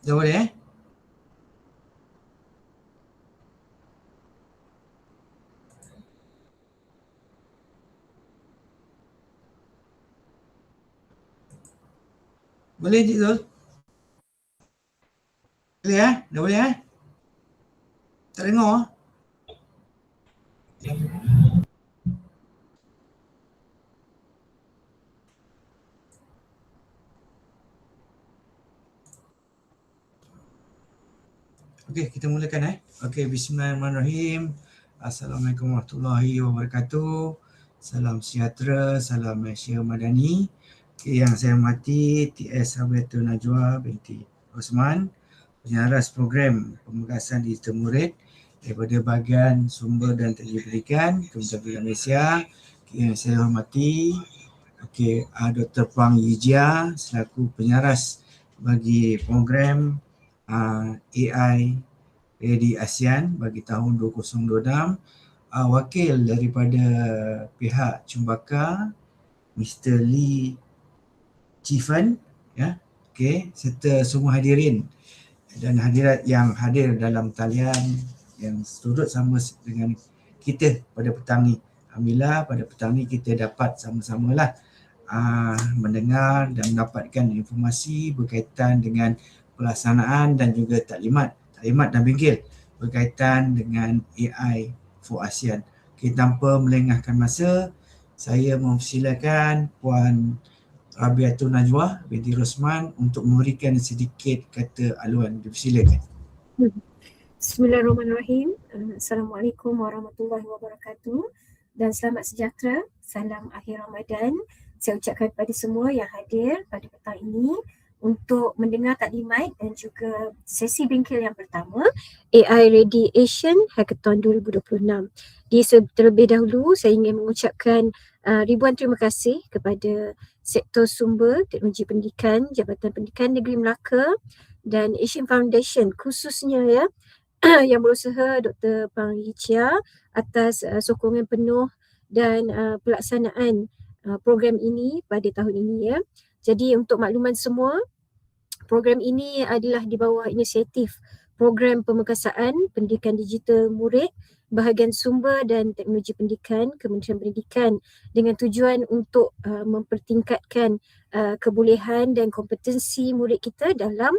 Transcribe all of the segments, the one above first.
Dah boleh Boleh Cik Zul? Boleh Dah boleh Tak dengar Okey, kita mulakan Okey, bismillahirrahmanirrahim. Assalamualaikum warahmatullahi wabarakatuh. Salam sejahtera, salam Malaysia Madani. Okay, yang saya hormati TS Habibatul Najwa binti Osman, penyaras program pemegasan digital murid daripada bahagian sumber dan teknologi pendidikan Kementerian Pendidikan Malaysia. Okay, yang saya hormati Dr. Pang Yijia selaku penyaras bagi program AI di ASEAN bagi tahun 2026, wakil daripada pihak Cembaka Mr. Lee Chifan serta semua hadirin dan hadirat yang hadir dalam talian yang turut sama dengan kita pada petang ni. Alhamdulillah pada petang ni kita dapat sama-samalah mendengar dan mendapatkan informasi berkaitan dengan pelaksanaan dan juga taklimat dan bingkil berkaitan dengan AI for ASEAN. Okay, tanpa melengahkan masa, saya mempersilakan Puan Rabiatul Najwa binti Rosman untuk memberikan sedikit kata aluan. Dipersilakan. Bismillahirrahmanirrahim. Assalamualaikum warahmatullahi wabarakatuh dan selamat sejahtera. Salam akhir Ramadan. Saya ucapkan kepada semua yang hadir pada petang ini untuk mendengar taklimat dan juga sesi bingkil yang pertama AI Ready ASEAN Hackathon 2026. Terlebih dahulu saya ingin mengucapkan ribuan terima kasih kepada Sektor Sumber Teknologi Pendidikan Jabatan Pendidikan Negeri Melaka dan Asian Foundation khususnya yang berusaha Dr. Pang Yijia atas sokongan penuh dan pelaksanaan program ini pada tahun ini Jadi untuk makluman semua, program ini adalah di bawah inisiatif Program Pemegasaan Pendidikan Digital Murid Bahagian Sumber dan Teknologi Pendidikan Kementerian Pendidikan dengan tujuan untuk mempertingkatkan kebolehan dan kompetensi murid kita dalam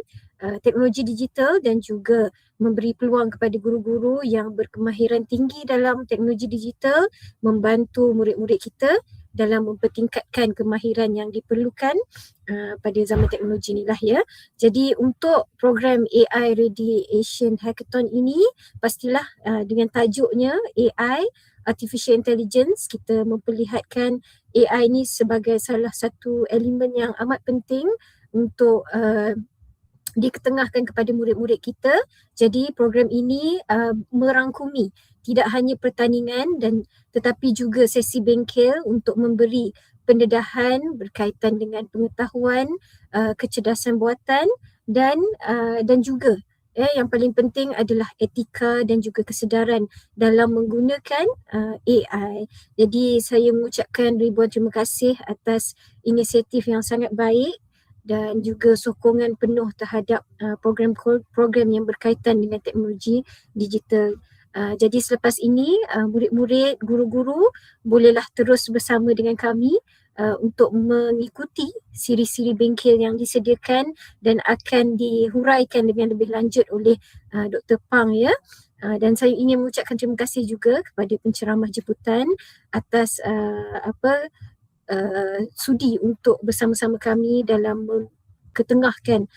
teknologi digital dan juga memberi peluang kepada guru-guru yang berkemahiran tinggi dalam teknologi digital membantu murid-murid kita dalam mempertingkatkan kemahiran yang diperlukan pada zaman teknologi inilah Jadi untuk program AI Ready ASEAN Hackathon ini pastilah dengan tajuknya AI Artificial Intelligence, kita memperlihatkan AI ni sebagai salah satu elemen yang amat penting untuk diketengahkan kepada murid-murid kita. Jadi program ini merangkumi tidak hanya pertandingan tetapi juga sesi bengkel untuk memberi pendedahan berkaitan dengan pengetahuan, kecerdasan buatan dan juga yang paling penting adalah etika dan juga kesedaran dalam menggunakan AI. Jadi saya mengucapkan ribuan terima kasih atas inisiatif yang sangat baik dan juga sokongan penuh terhadap program-program yang berkaitan dengan teknologi digital. Jadi selepas ini murid-murid, guru-guru bolehlah terus bersama dengan kami untuk mengikuti siri-siri bengkel yang disediakan dan akan dihuraikan dengan lebih lanjut oleh Dr. Pang dan saya ingin mengucapkan terima kasih juga kepada penceramah jemputan atas sudi untuk bersama-sama kami dalam ketengahkan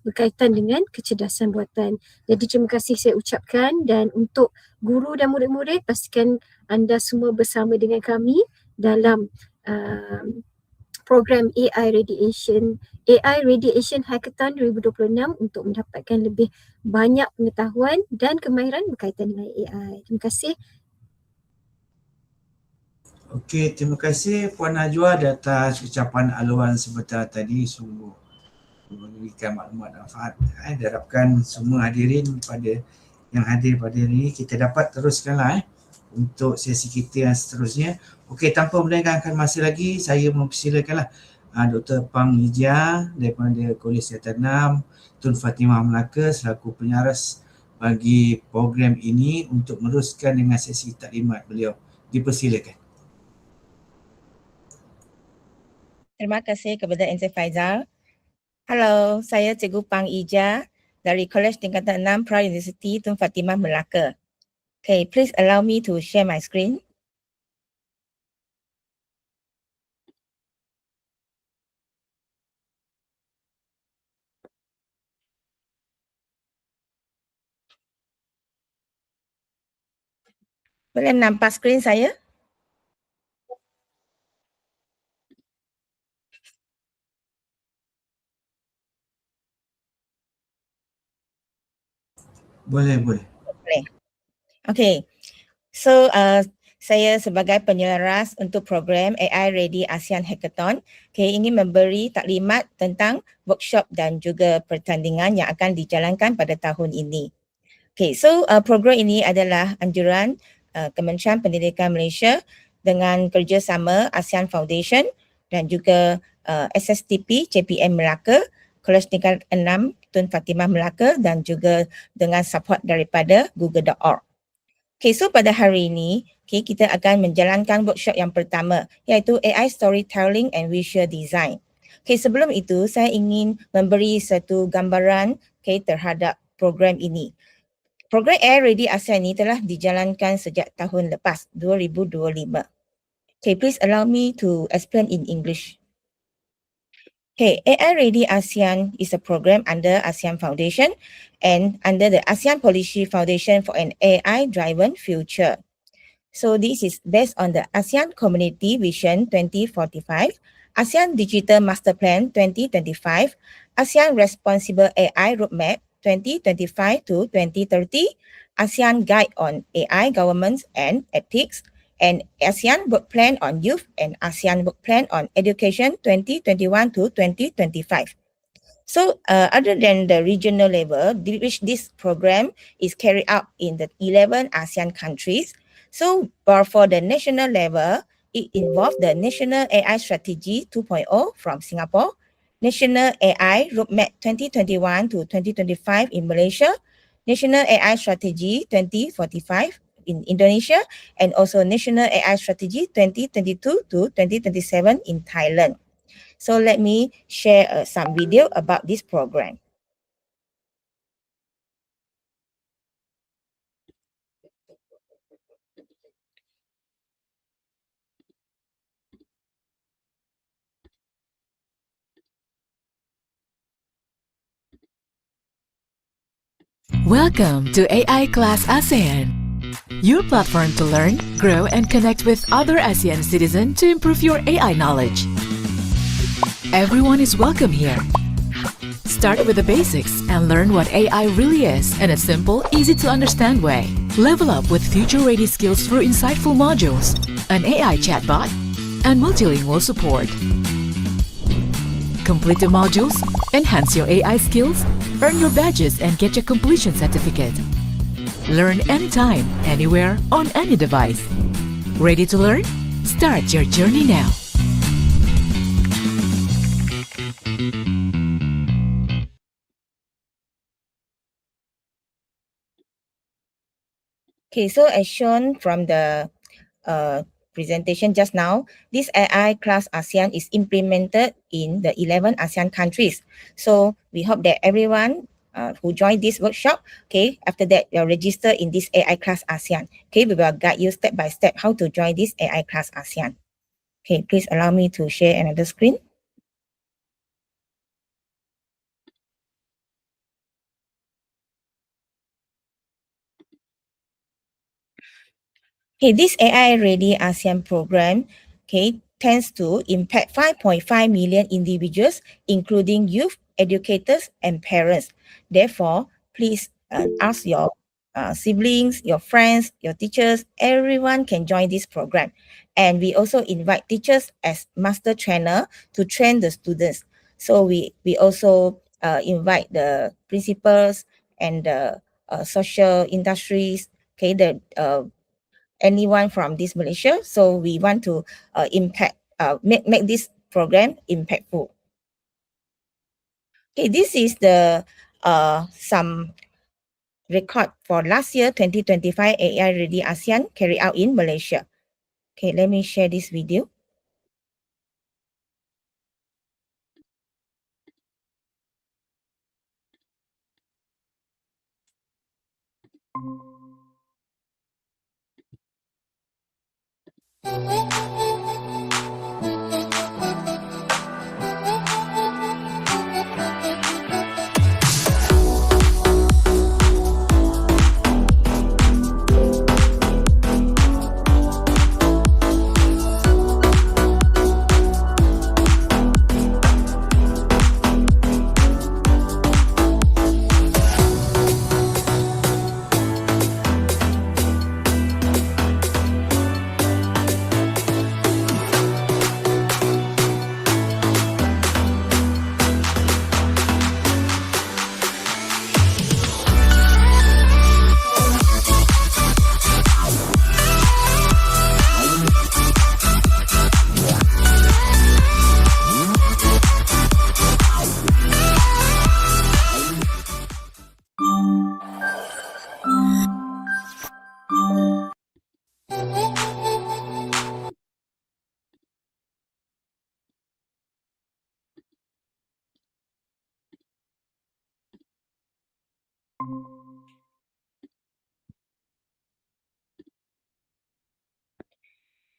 berkaitan dengan kecerdasan buatan. Jadi terima kasih saya ucapkan dan untuk guru dan murid-murid pastikan anda semua bersama dengan kami dalam program AI Ready ASEAN Hackathon 2026 untuk mendapatkan lebih banyak pengetahuan dan kemahiran berkaitan dengan AI. Terima kasih. Okey, terima kasih Puan Najwa atas ucapan aluan sebentar tadi, sungguh memberikan maklumat manfaat. Diharapkan semua hadirin yang hadir pada hari ini kita dapat teruskanlah untuk sesi kita yang seterusnya. Okey, tanpa melengahkan masa lagi, saya mempersilakanlah Dr. Pang Hijah daripada Kolej Kesihatan 6, Tun Fatimah Melaka selaku penyaras bagi program ini untuk meneruskan dengan sesi taklimat beliau. Dipersilakan. Terima kasih kepada Encik Faizal. Halo, saya Cikgu Pang Ija dari Kolej Tingkatan 6 Pra University Tun Fatimah Melaka. Okay, please allow me to share my screen. Boleh nampak skrin saya? Boleh. Boleh. Okay, so saya sebagai penyelaras untuk program AI Ready ASEAN Hackathon, ingin memberi taklimat tentang workshop dan juga pertandingan yang akan dijalankan pada tahun ini. So program ini adalah anjuran Kementerian Pendidikan Malaysia dengan kerjasama ASEAN Foundation dan juga SSTP CPM Melaka, Kolej Tingkatan 6 Tun Fatimah Melaka dan juga dengan support daripada google.org. So pada hari ini kita akan menjalankan workshop yang pertama iaitu AI Storytelling and Visual Design. Sebelum itu saya ingin memberi satu gambaran terhadap program ini. Program AI Ready ASEAN ini telah dijalankan sejak tahun lepas 2025. Please allow me to explain in English. AI Ready ASEAN is a program under ASEAN Foundation and under the ASEAN Policy Foundation for an AI-driven future. So this is based on the ASEAN Community Vision 2045, ASEAN Digital Master Plan 2025, ASEAN Responsible AI Roadmap 2025 to 2030, ASEAN Guide on AI Governance and Ethics, and ASEAN Work Plan on Youth and ASEAN Work Plan on Education 2021 to 2025. So other than the regional level, which this program is carried out in the 11 ASEAN countries, so for the national level, it involves the National AI Strategy 2.0 from Singapore, National AI Roadmap 2021 to 2025 in Malaysia, National AI Strategy 2045 in Indonesia, and also National AI Strategy 2022 to 2027 in Thailand. So let me share some video about this program. Welcome to AI Class ASEAN, your platform to learn, grow, and connect with other ASEAN citizens to improve your AI knowledge. Everyone is welcome here. Start with the basics and learn what AI really is in a simple, easy-to-understand way. Level up with future-ready skills through insightful modules, an AI chatbot, and multilingual support. Complete the modules, enhance your AI skills, earn your badges and get your completion certificate. Learn anytime, anywhere, on any device. Ready to learn? Start your journey now. So as shown from the presentation just now, this AI Class ASEAN is implemented in the 11 ASEAN countries. So we hope that everyone who joined this workshop, after that you'll register in this AI Class ASEAN. We will guide you step by step how to join this AI Class ASEAN. Please allow me to share another screen. This AI Ready ASEAN program, tends to impact 5.5 million individuals, including youth, educators, and parents. Therefore, please ask your siblings, your friends, your teachers, everyone can join this program. And we also invite teachers as master trainer to train the students. So we also invite the principals and the social industries, the anyone from this Malaysia. So we want to make this program impactful. Okay, this is the some record for last year 2025 AI Ready ASEAN carried out in Malaysia. Okay, let me share this video.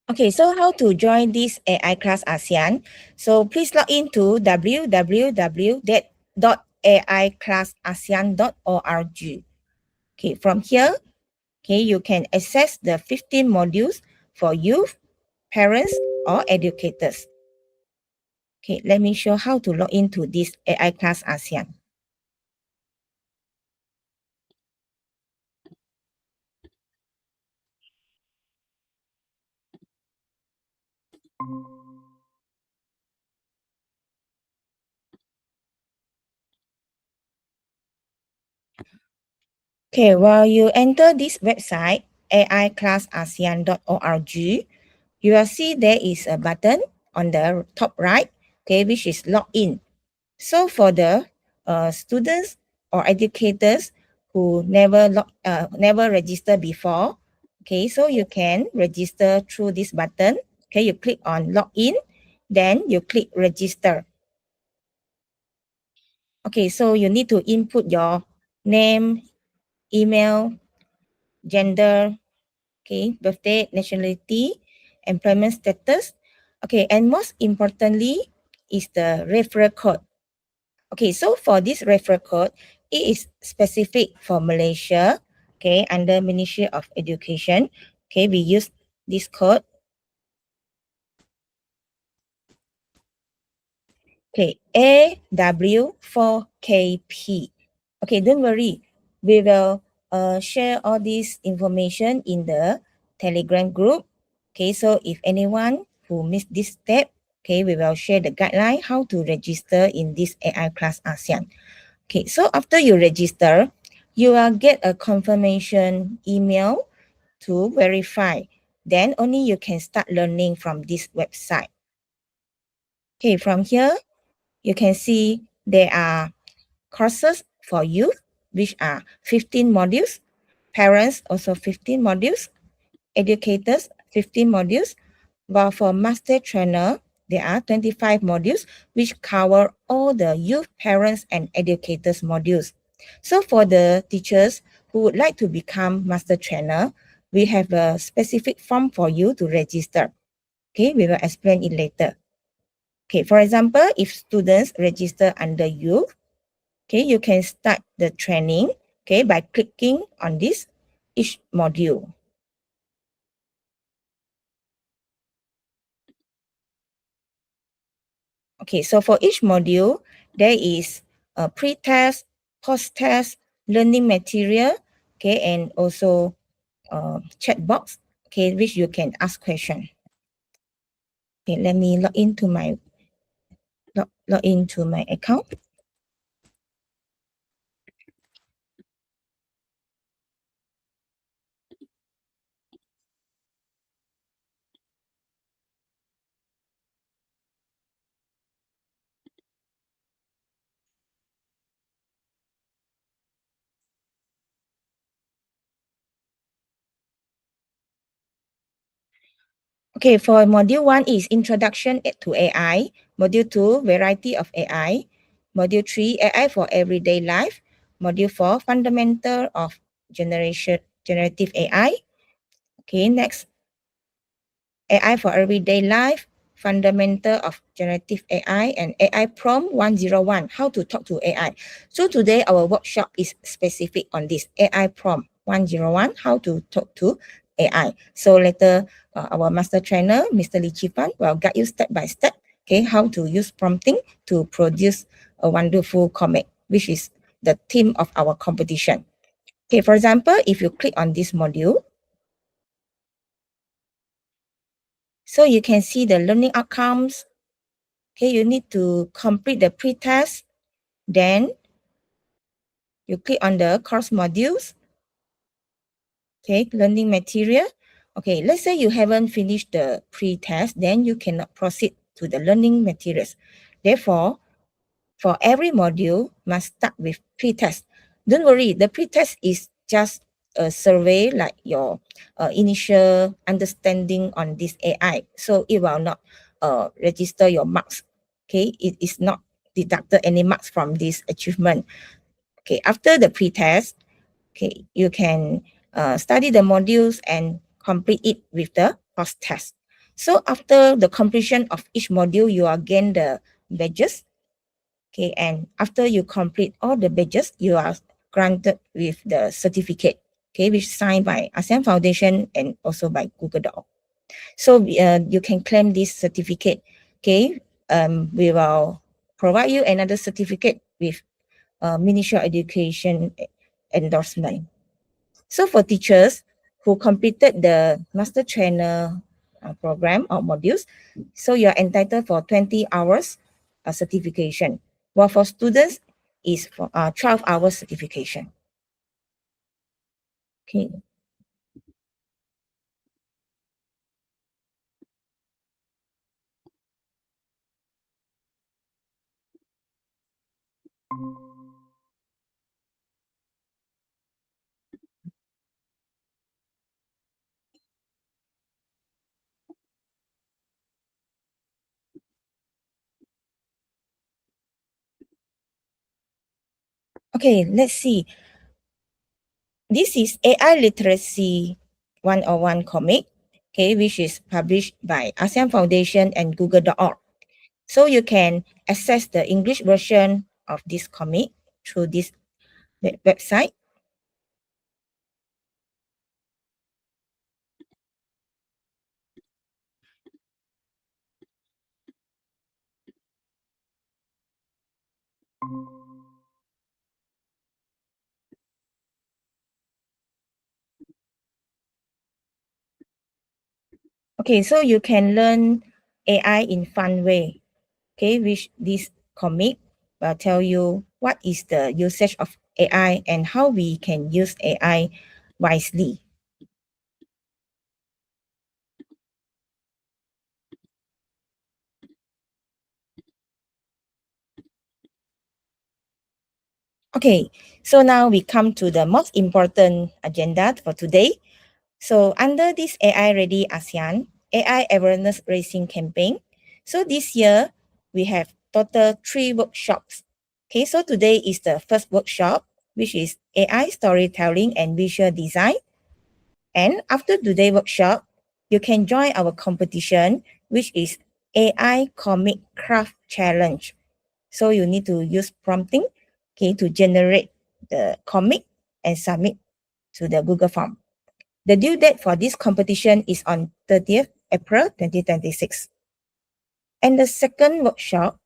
Okay, so how to join this AI class ASEAN? So please log into www.aiclassasean.org. Okay, from here, okay, you can access the 15 modules for youth, parents, or educators. Okay, let me show how to log into this AI class ASEAN. Okay, while you enter this website, aiclassasean.org, you will see there is a button on the top right, okay, which is login. So for the students or educators who never registered before, okay, so you can register through this button. Okay, you click on login, then you click register. Okay, so you need to input your name, email, gender, okay, birthday, nationality, employment status. Okay, and most importantly is the referral code. Okay, so for this referral code, it is specific for Malaysia, okay, under Ministry of Education. Okay, we use this code. Okay, AW4KP. Okay, don't worry. We will share all this information in the Telegram group. Okay, so if anyone who missed this step, okay, we will share the guideline how to register in this AI class ASEAN. Okay, so after you register, you will get a confirmation email to verify. Then only you can start learning from this website. Okay, from here, you can see there are courses for youth, which are 15 modules, parents also 15 modules, educators 15 modules, while for master trainer, there are 25 modules which cover all the youth, parents, and educators modules. So for the teachers who would like to become master trainer, we have a specific form for you to register. Okay, we will explain it later. Okay, for example, if students register under youth, okay, you can start the training, okay, by clicking on this each module. Okay, so for each module, there is a pre-test, post-test, learning material, okay, and also chat box, okay, which you can ask question. Okay, let me log into my account. Okay, for module 1 is Introduction to AI. Module 2, Variety of AI. Module 3, AI for Everyday Life. Module 4, Fundamental of Generative AI. Okay, next, AI for Everyday Life, Fundamental of Generative AI, and AI Prompt 101, How to Talk to AI. So today our workshop is specific on this AI Prompt 101, How to Talk to AI. So later, our master trainer, Mr. Lee Chi-fan, will guide you step by step, okay, how to use prompting to produce a wonderful comic, which is the theme of our competition. Okay, for example, if you click on this module, so you can see the learning outcomes. Okay, you need to complete the pre-test. Then you click on the course modules. Okay, learning material. Okay, let's say you haven't finished the pre-test, then you cannot proceed to the learning materials. Therefore, for every module, must start with pre-test. Don't worry, the pre-test is just a survey like your initial understanding on this AI. So it will not register your marks. Okay, it is not deducted any marks from this achievement. Okay, after the pre-test, okay, you can study the modules and complete it with the post-test. So after the completion of each module, you will gain the badges. Okay, and after you complete all the badges, you are granted with the certificate, okay, which is signed by ASEAN Foundation and also by Google. So you can claim this certificate. Okay, we will provide you another certificate with Ministry of Education endorsement. So for teachers who completed the master trainer program or modules, so you are entitled for 20 hours certification. While for students is for 12 hours certification. Okay. Okay, let's see. This is AI Literacy 101 comic, okay, which is published by ASEAN Foundation and Google.org. So you can access the English version of this comic through this website. Okay, so you can learn AI in fun way, okay, which this comic will tell you what is the usage of AI and how we can use AI wisely. Okay, so now we come to the most important agenda for today. So under this AI Ready ASEAN, AI Awareness Raising Campaign, so this year we have total 3 workshops. Okay, so today is the first workshop, which is AI Storytelling and Visual Design. And after today's workshop, you can join our competition, which is AI Comic Craft Challenge. So you need to use prompting, okay, to generate the comic and submit to the Google form. The due date for this competition is on 30th April 2026. And the second workshop,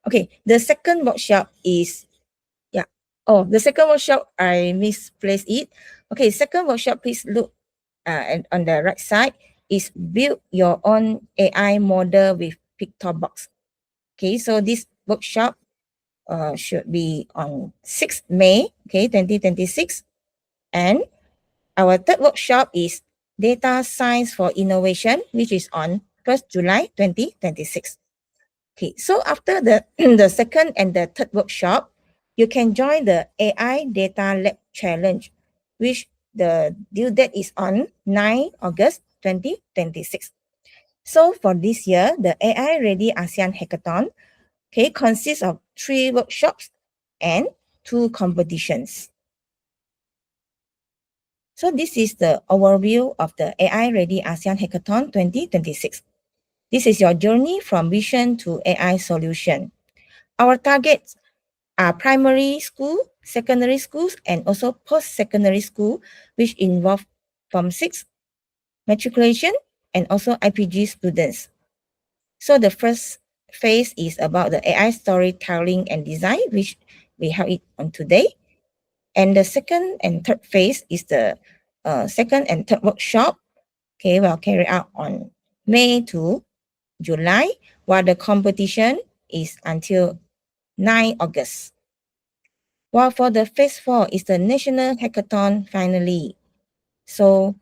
the second workshop is, the second workshop, I misplaced it. Okay, second workshop, please look and on the right side is build your own AI model with Pictor Box. Okay, so this workshop should be on 6th May, 2026. And our third workshop is Data Science for Innovation, which is on 1st July 2026. Okay, so after the, the second and the third workshop, you can join the AI Data Lab Challenge, which the due date is on 9 August 2026. So for this year, the AI Ready ASEAN Hackathon consists of 3 workshops and 2 competitions. So this is the overview of the AI Ready ASEAN Hackathon 2026. This is your journey from vision to AI solution. Our targets are primary school, secondary schools, and also post-secondary school, which involve Form 6 matriculation and also IPG students. So the first phase is about the AI storytelling and design, which we have it on today. And the second and third phase is the second and third workshop, will carry out on May to July, while the competition is until 9 August. While for the phase 4 is the national hackathon finally. So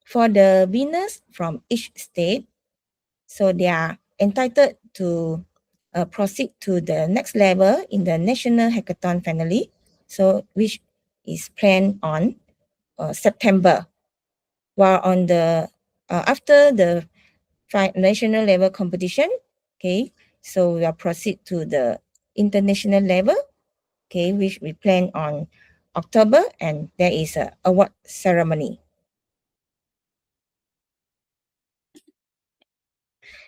for the winners from each state, so they are entitled to proceed to the next level in the national hackathon finally, so which is planned on September. While on the after the national level competition, so we will proceed to the international level, which we plan on October, and there is a award ceremony.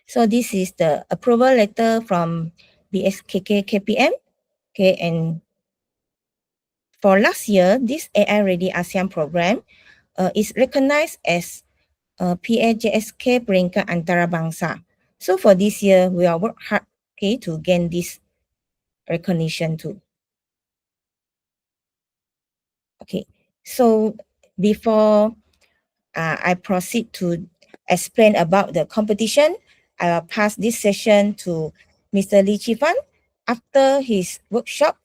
So this is the approval letter from BSKK KPM, and for last year, this AI Ready ASEAN program is recognized as PAJSK peringkat antarabangsa. So for this year, we will work hard to gain this recognition too. Okay, so before I proceed to explain about the competition, I will pass this session to Mr. Lee Chi-fan. After his workshop,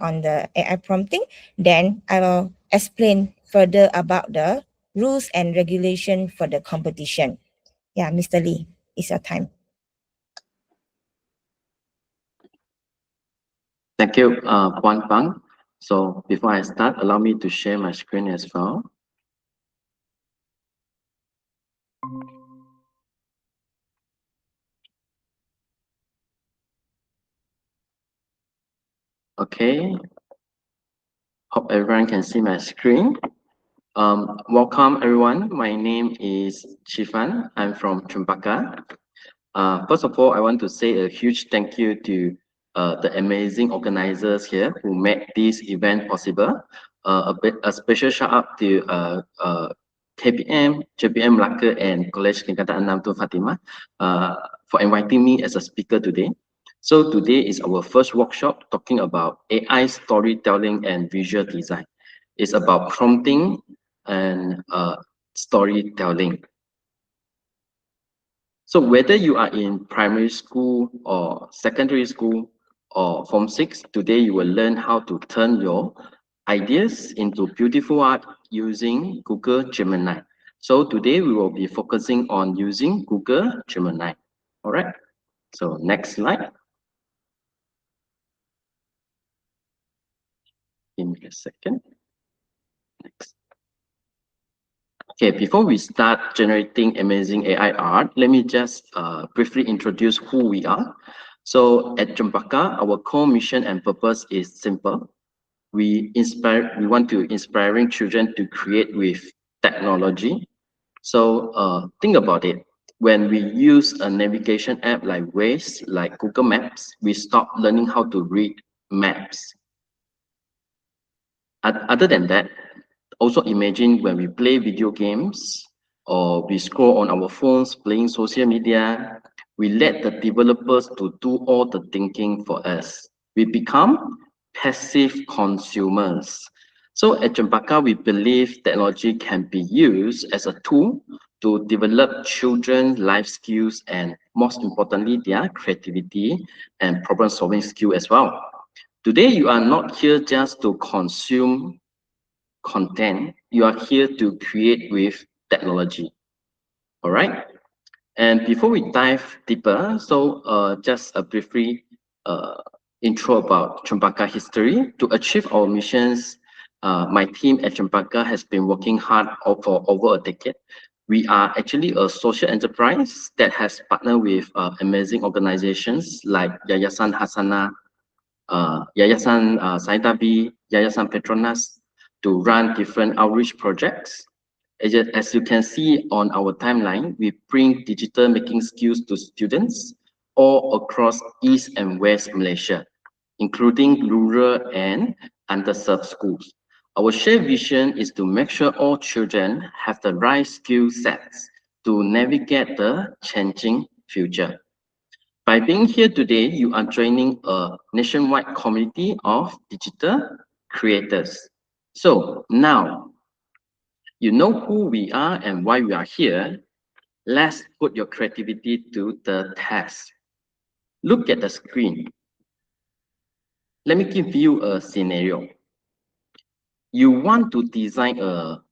on the AI prompting, then I will explain further about the rules and regulation for the competition. Yeah, Mr. Lee, it's your time. Thank you, Puan Pang. So before I start, allow me to share my screen as well. Okay. Hope everyone can see my screen. Welcome everyone. My name is Chi-fan. I'm from Chempaka. First of all, I want to say a huge thank you to the amazing organizers here who made this event possible. A special shout out to KPM, JPM Melaka, and College Tingkatan 6 Tun Fatimah for inviting me as a speaker today. So today is our first workshop talking about AI storytelling and visual design. It's about prompting and storytelling. So whether you are in primary school or secondary school or Form 6, today you will learn how to turn your ideas into beautiful art using Google Gemini. So today we will be focusing on using Google Gemini. All right, so next slide. Give me a second. Next. Okay, before we start generating amazing AI art, let me just briefly introduce who we are. So at Chempaka, our core mission and purpose is simple. We want to inspiring children to create with technology. So think about it. When we use a navigation app like Waze, like Google Maps, we stop learning how to read maps. Other than that, also imagine when we play video games or we scroll on our phones playing social media, we let the developers to do all the thinking for us. We become passive consumers. So at Chempaka, we believe technology can be used as a tool to develop children's life skills and most importantly, their creativity and problem solving skill as well. Today, you are not here just to consume content, you are here to create with technology. All right. And before we dive deeper, so just a briefly intro about Chempaka history. To achieve our missions, my team at Chempaka has been working hard for over a decade We are actually a social enterprise that has partnered with amazing organizations like Yayasan Hasana, Yayasan Saitabi, Yayasan Petronas to run different outreach projects. As you can see on our timeline, we bring digital making skills to students all across East and West Malaysia, including rural and underserved schools. Our shared vision is to make sure all children have the right skill sets to navigate the changing future. By being here today, you are joining a nationwide community of digital creators. So now, you know who we are and why we are here. Let's put your creativity to the test. Look at the screen. Let me give you a scenario. You want to design a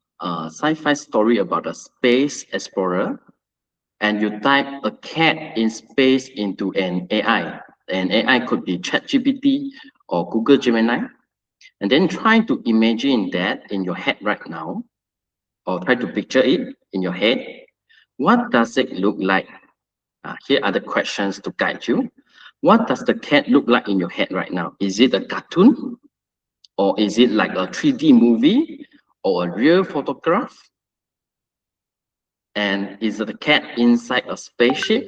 sci-fi story about a space explorer, and you type a cat in space into an AI. An AI could be ChatGPT or Google Gemini, and then try to imagine that in your head right now, or try to picture it in your head. What does it look like? Here are the questions to guide you. What does the cat look like in your head right now? Is it a cartoon? Or is it like a 3D movie or a real photograph? And is the cat inside a spaceship,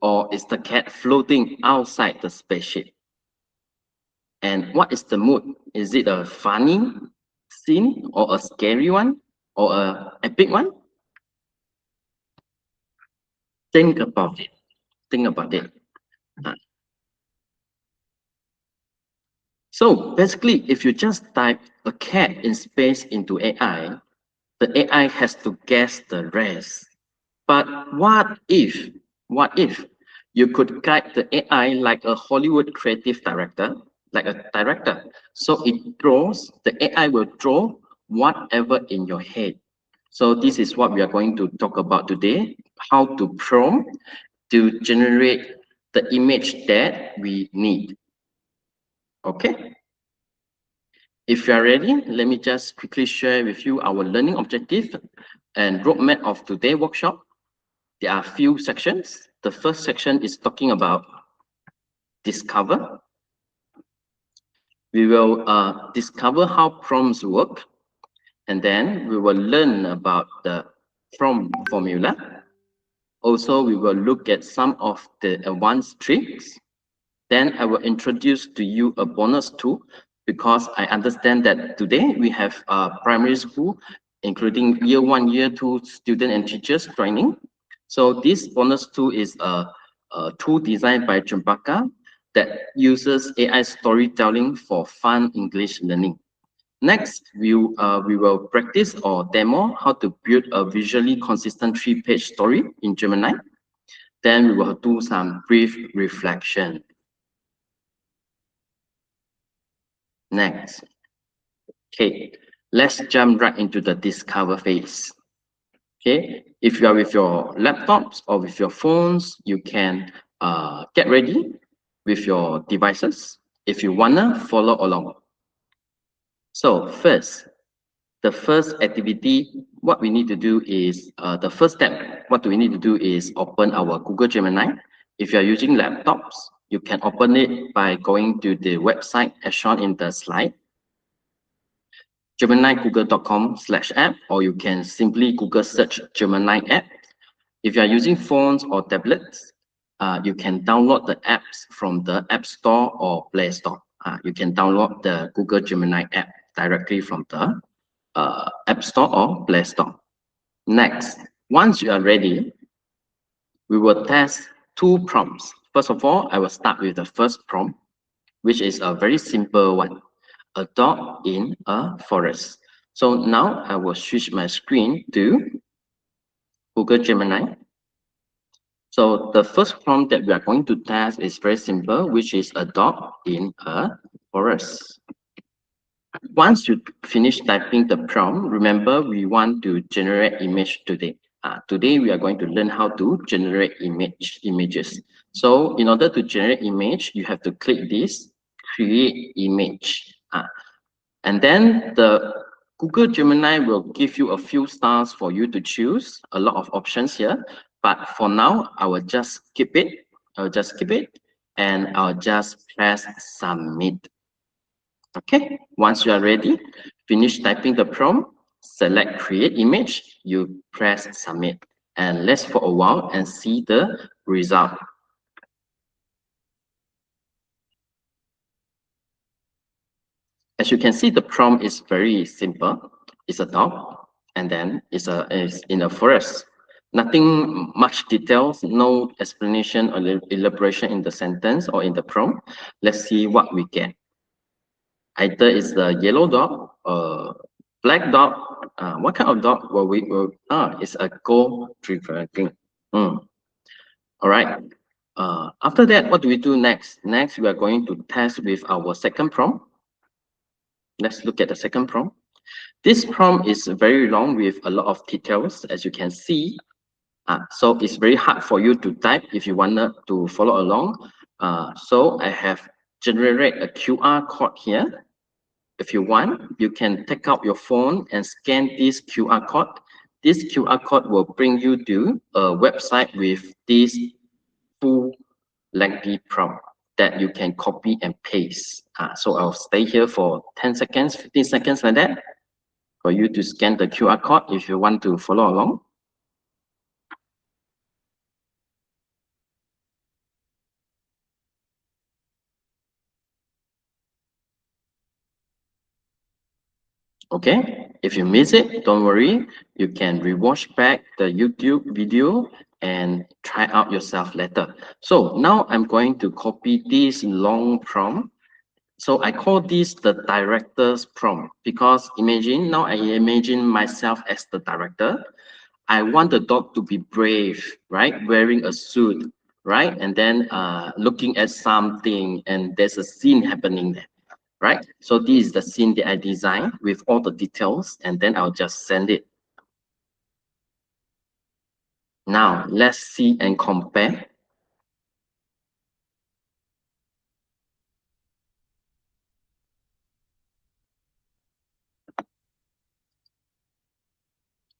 or is the cat floating outside the spaceship? And what is the mood? Is it a funny scene, or a scary one, or an epic one? Think about it. Think about it. So basically, if you just type a cat in space into AI, the AI has to guess the rest. But what if you could guide the AI like a Hollywood creative director, like a director? So the AI will draw whatever in your head. So this is what we are going to talk about today, how to prompt to generate the image that we need. Okay. If you are ready, let me just quickly share with you our learning objective and roadmap of today's workshop. There are a few sections. The first section is talking about discover. We will discover how prompts work, and then we will learn about the prompt formula. Also, we will look at some of the advanced tricks. Then I will introduce to you a bonus tool, because I understand that today we have primary school, including year 1, year 2 student and teachers training. So this bonus tool is a tool designed by Chempaka that uses AI storytelling for fun English learning. Next, we will practice or demo how to build a visually consistent 3-page story in Gemini. Then we will do some brief reflection. Next. Okay, let's jump right into the discover phase. Okay, if you are with your laptops or with your phones, you can get ready with your devices if you wanna follow along. So first, the first activity, what we need to do is, the first step, what do we need to do is open our Google Gemini. If you are using laptops, you can open it by going to the website as shown in the slide, GeminiGoogle.com/app, or you can simply Google search Gemini app. If you are using phones or tablets, you can download the apps from the App Store or Play Store. You can download the Google Gemini app directly from the App Store or Play Store. Next, once you are ready, we will test 2 prompts. First of all, I will start with the first prompt, which is a very simple one, a dog in a forest. So now I will switch my screen to Google Gemini. So the first prompt that we are going to test is very simple, which is a dog in a forest. Once you finish typing the prompt, remember we want to generate image today. Today we are going to learn how to generate images. So in order to generate image, you have to click this create image. And then the Google Gemini will give you a few stars for you to choose, a lot of options here. But for now, I will just skip it. I'll just skip it and I'll just press submit. Okay, once you are ready, finish typing the prompt, select create image, you press submit. And let's for a while and see the result. As you can see, the prompt is very simple. It's a dog, and then it's in a forest. Nothing much details, no explanation or elaboration in the sentence or in the prompt. Let's see what we get. Either it's the yellow dog, black dog. What kind of dog will we? It's a gold retriever. All right. After that, what do we do next? Next, we are going to test with our second prompt. Let's look at the second prompt. This prompt is very long with a lot of details, as you can see. So it's very hard for you to type if you want to follow along. So I have generated a QR code here. If you want, you can take out your phone and scan this QR code. This QR code will bring you to a website with this full lengthy prompt that you can copy and paste. So I'll stay here for 10 seconds, 15 seconds like that for you to scan the QR code if you want to follow along. Okay, if you miss it, don't worry. You can rewatch back the YouTube video and try out yourself later. So now I'm going to copy this long prompt. So I call this the director's prompt because now I imagine myself as the director. I want the dog to be brave, right? Wearing a suit, right? And then looking at something and there's a scene happening there. Right? So this is the scene that I designed with all the details, and then I'll just send it. Now, let's see and compare.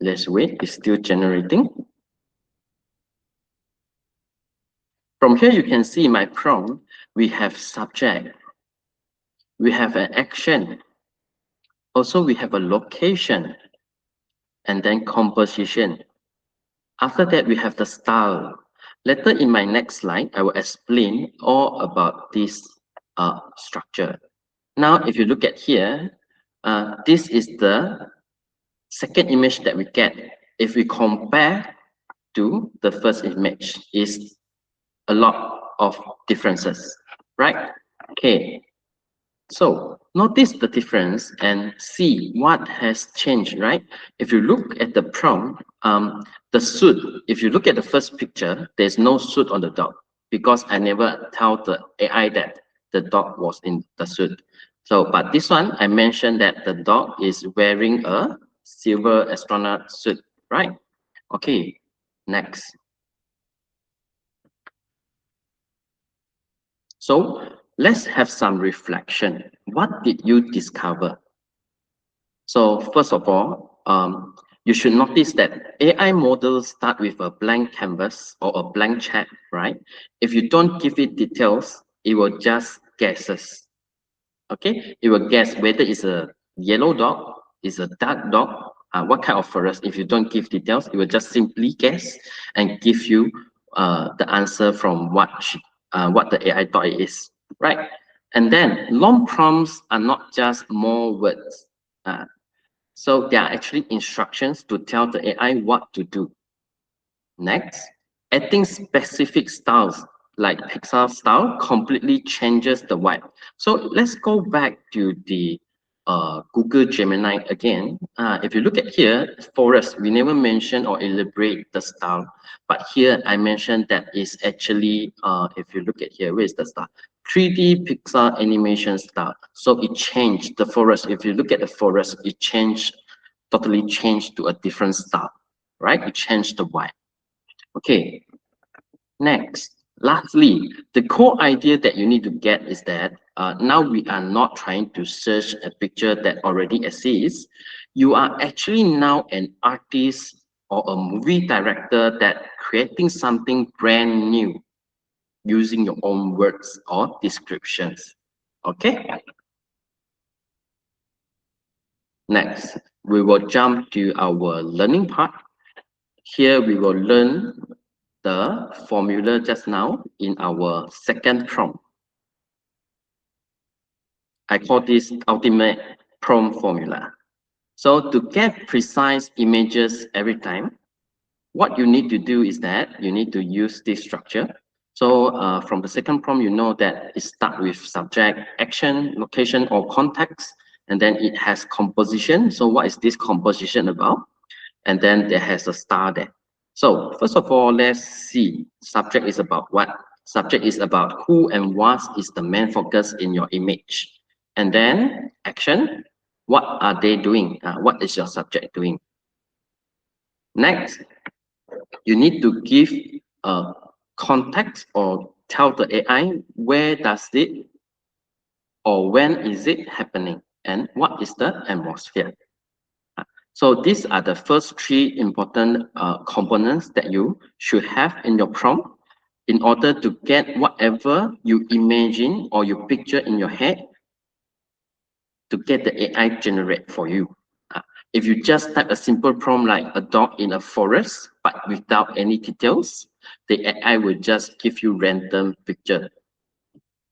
Let's wait, it's still generating. From here, you can see my prompt, we have subject, we have an action, also we have a location, and then composition. After that, we have the style. Later in my next slide, I will explain all about this structure. Now, if you look at here, this is the second image that we get. If we compare to the first image, is a lot of differences, right? Okay, so notice the difference and see what has changed, right? If you look at the prompt, the suit, if you look at the first picture, there's no suit on the dog because I never tell the AI that the dog was in the suit. So, but this one, I mentioned that the dog is wearing a silver astronaut suit, right? Okay, next. So let's have some reflection. What did you discover? So first of all, you should notice that AI models start with a blank canvas or a blank check, right? If you don't give it details, it will just guesses. Okay, it will guess whether it's a yellow dog, it's a dark dog, what kind of forest. If you don't give details, it will just simply guess and give you the answer from what the AI thought it is, right? And then long prompts are not just more words. So they are actually instructions to tell the AI what to do. Next, adding specific styles like Pixar style completely changes the vibe. So let's go back to the Google Gemini again. If you look at here, forest, we never mention or elaborate the style, but here I mentioned that is actually, if you look at here, where is the style? 3D Pixar animation style. So it changed the forest. If you look at the forest, it totally changed to a different style, right? It changed the vibe. Okay, next. Lastly, the core idea that you need to get is that now we are not trying to search a picture that already exists. You are actually now an artist or a movie director that creating something brand new using your own words or descriptions. Okay. Next, we will jump to our learning part. Here we will learn the formula just now in our second prompt. I call this ultimate prompt formula. So to get precise images every time, what you need to do is that you need to use this structure. So from the second prompt, you know that it starts with subject, action, location, or context, and then it has composition. So what is this composition about? And then there has a star there. So first of all, let's see, subject is about what? Subject is about who and what is the main focus in your image. And then action, what are they doing? What is your subject doing? Next, you need to give a context or tell the AI where does it or when is it happening and what is the atmosphere. So these are the first three important components that you should have in your prompt in order to get whatever you imagine or you picture in your head to get the AI generate for you. If you just type a simple prompt like a dog in a forest, but without any details, the AI will just give you random picture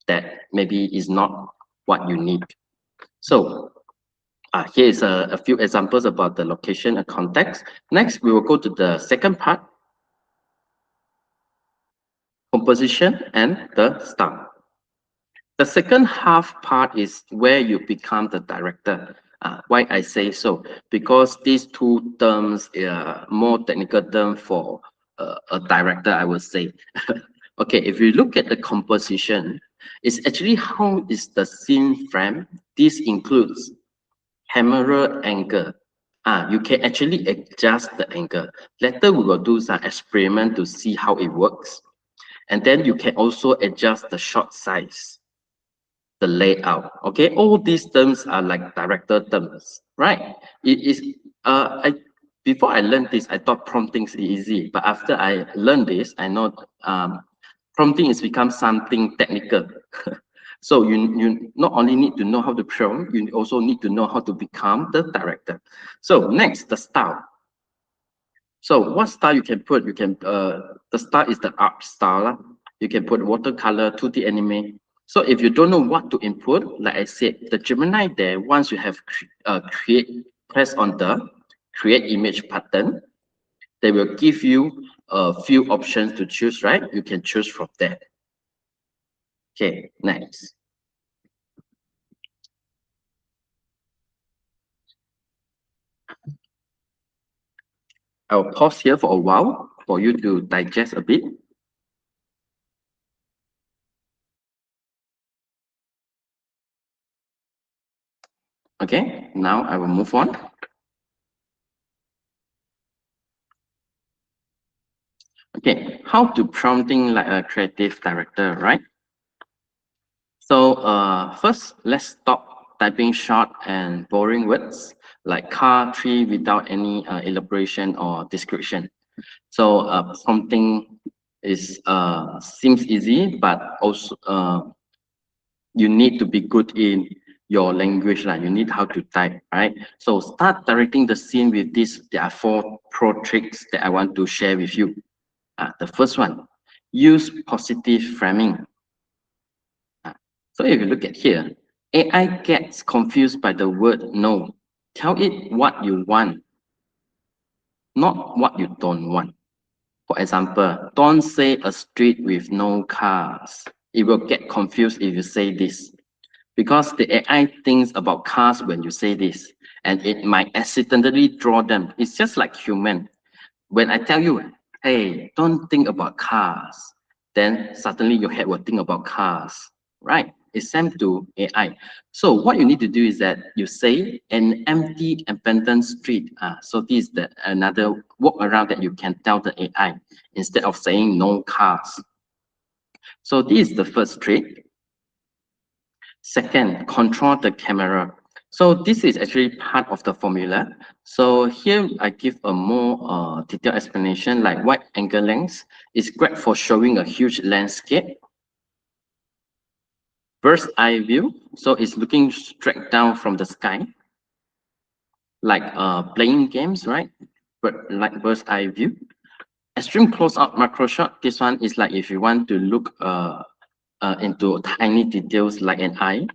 that maybe is not what you need. So here is a few examples about the location and context. Next, we will go to the second part, composition and the style. The second half part is where you become the director. Why I say so? Because these two terms are more technical term for a director, I would say. Okay, if you look at the composition, it's actually how is the scene frame. This includes camera angle. You can actually adjust the angle. Later, we will do some experiment to see how it works. And then you can also adjust the shot size, the layout. Okay, all these terms are like director terms, right? It is before I learned this, I thought prompting is easy, but after I learned this, I know prompting has become something technical. So you not only need to know how to prompt, you also need to know how to become the director. So next, the style. So what style you can put? You can the style is the art style. You can put watercolor, 2D anime. So if you don't know what to input, like I said, the Gemini there, once you have press on the create image button, they will give you a few options to choose, right? You can choose from there. Okay, next. I'll pause here for a while for you to digest a bit. Okay, now I will move on. Okay, how to prompting like a creative director, right? So first, let's stop typing short and boring words like car, tree without any elaboration or description. So prompting is seems easy, but also you need to be good in your language, like you need how to type, right? So start directing the scene with this. There are 4 pro tricks that I want to share with you. The first one, use positive framing. So if you look at here, AI gets confused by the word no. Tell it what you want, not what you don't want. For example, don't say a street with no cars. It will get confused if you say this, because the AI thinks about cars when you say this, and it might accidentally draw them. It's just like human. When I tell you, hey, don't think about cars, then suddenly your head will think about cars, right? It's same to AI. So what you need to do is that you say an empty abandoned street. So this is another workaround that you can tell the AI instead of saying no cars. So this is the first trick. Second, control the camera. So this is actually part of the formula. So here I give a more detailed explanation, like wide angle lens is great for showing a huge landscape. Bird's eye view, so it's looking straight down from the sky, like playing games, right? But like bird's eye view. Extreme close-up macro shot, this one is like if you want to look into tiny details like an eye.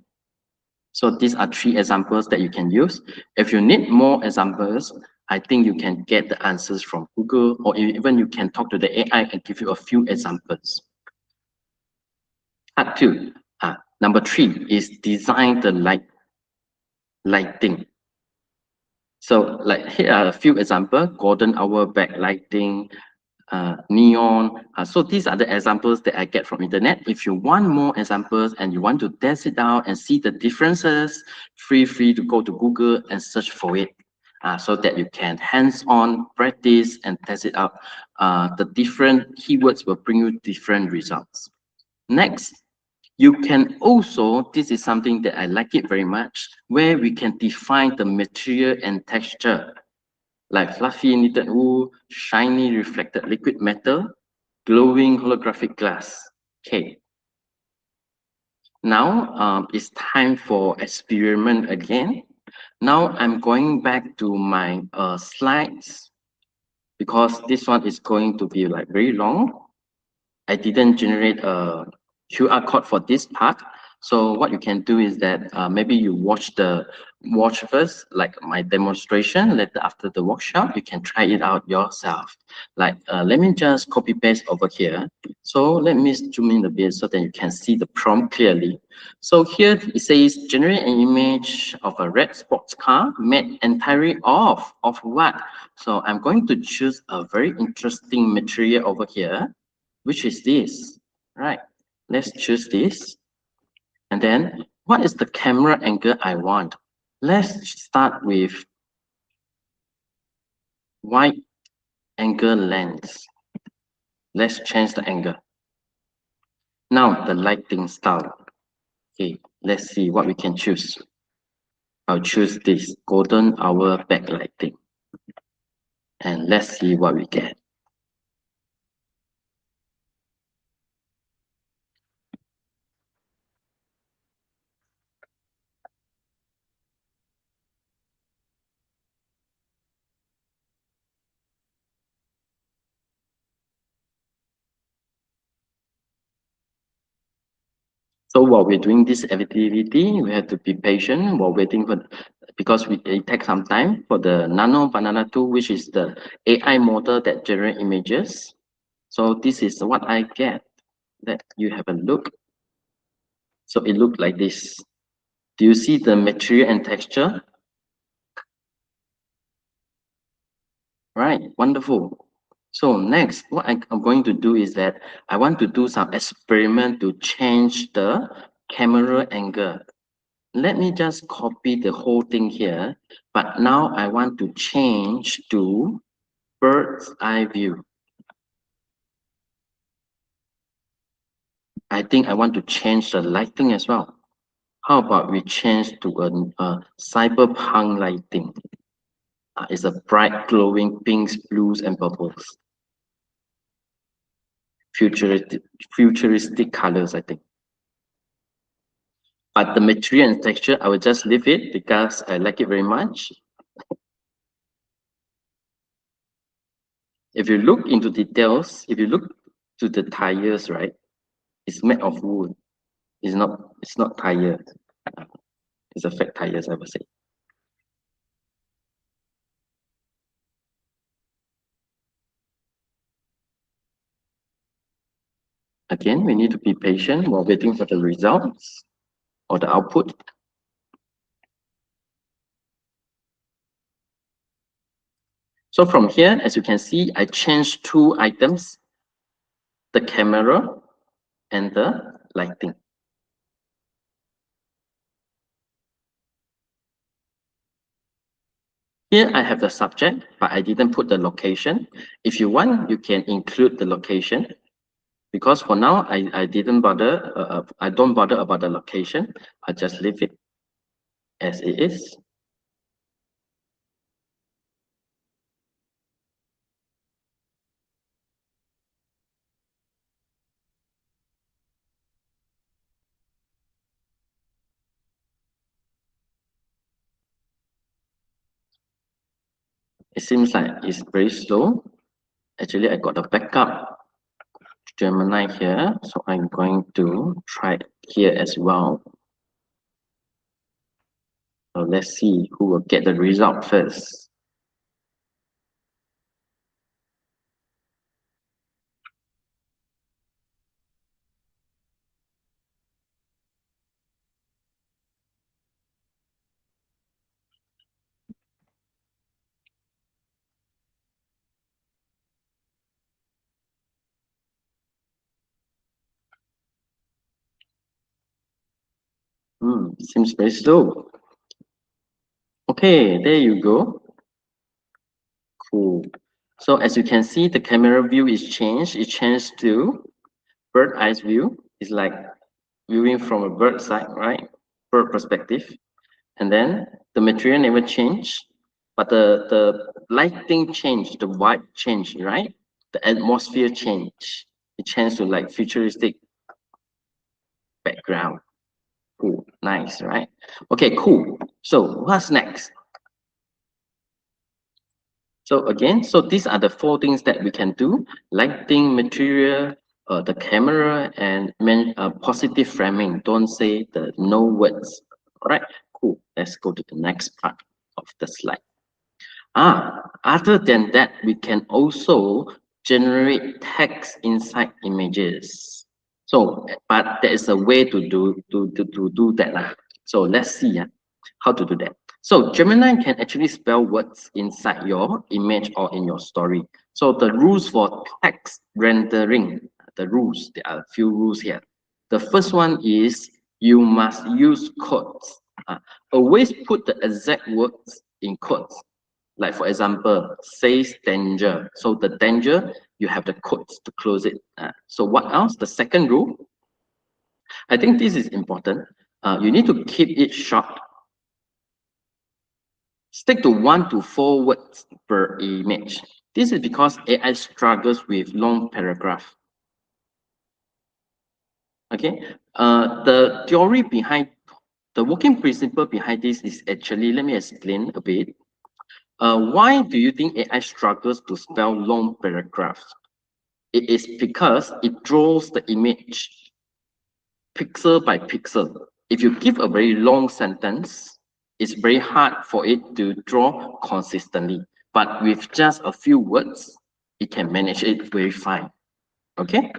So these are 3 examples that you can use. If you need more examples, I think you can get the answers from Google, or even you can talk to the AI and give you a few examples. Part 2, number 3 is design the lighting. So like here are a few examples: golden hour backlighting, neon. So these are the examples that I get from internet. If you want more examples and you want to test it out and see the differences, feel free to go to Google and search for it, so that you can hands-on practice and test it out. The different keywords will bring you different results. Next, you can also, this is something that I like it very much, where we can define the material and texture, like fluffy knitted wool, shiny reflected liquid metal, glowing holographic glass. Okay. Now it's time for experiment again. Now I'm going back to my slides, because this one is going to be like very long. I didn't generate a QR code for this part. So what you can do is that maybe you watch first, like my demonstration. Later, after the workshop, you can try it out yourself. Like, let me just copy paste over here. So let me zoom in a bit so that you can see the prompt clearly. So here it says generate an image of a red sports car made entirely of what? So I'm going to choose a very interesting material over here, which is this, right? Let's choose this. And then what is the camera angle I want? Let's start with wide angle lens. Let's change the angle. Now the lighting style. Okay, let's see what we can choose. I'll choose this golden hour backlighting. And let's see what we get. So while we're doing this activity, we have to be patient while waiting for, because it takes some time for the Nano Banana 2, which is the AI model that generates images. So this is what I get. Let you have a look. So it looked like this. Do you see the material and texture? Right, wonderful. So next, what I'm going to do is that I want to do some experiment to change the camera angle. Let me just copy the whole thing here, but now I want to change to bird's eye view. I think I want to change the lighting as well. How about we change to a cyberpunk lighting? It's a bright, glowing pinks, blues, and purples. Futuristic colors, I think. But the material and texture, I will just leave it because I like it very much. If you look into details, if you look to the tires, right, it's made of wood. It's not tires. It's a fake tires, I would say. Again, we need to be patient while waiting for the results or the output. So from here, as you can see, I changed 2 items, the camera and the lighting. Here I have the subject, but I didn't put the location. If you want, you can include the location. because for now I didn't bother. I don't bother about the location. I just leave it as it is. It seems like it's very slow. Actually, I got a backup Gemini here, so I'm going to try it here as well. So let's see who will get the result first. Seems very slow. Okay, there you go. Cool. So as you can see, the camera view is changed. It changed to bird eyes view. It's like viewing from a bird side, right? Bird perspective. And then the material never changed, but the lighting changed, the vibe changed, right? The atmosphere changed. It changed to like futuristic background. Cool, nice, right? Okay, cool. So what's next? So again, so these are the 4 things that we can do: lighting, material, the camera, and positive framing. Don't say the no words. All right, cool. Let's go to the next part of the slide. Other than that, we can also generate text inside images. So, but there is a way to do that. So let's see how to do that. So Gemini can actually spell words inside your image or in your story. So the rules for text rendering, there are a few rules here. The first one is you must use quotes. Always put the exact words in quotes. Like for example, says danger. So the danger, you have the quotes to close it. So what else? The second rule, I think this is important. You need to keep it short. Stick to 1 to 4 words per image. This is because AI struggles with long paragraph. Okay, the theory behind, the working principle behind this is actually, let me explain a bit. Why do you think AI struggles to spell long paragraphs? It is because it draws the image pixel by pixel. If you give a very long sentence, it's very hard for it to draw consistently. But with just a few words, it can manage it very fine. Okay?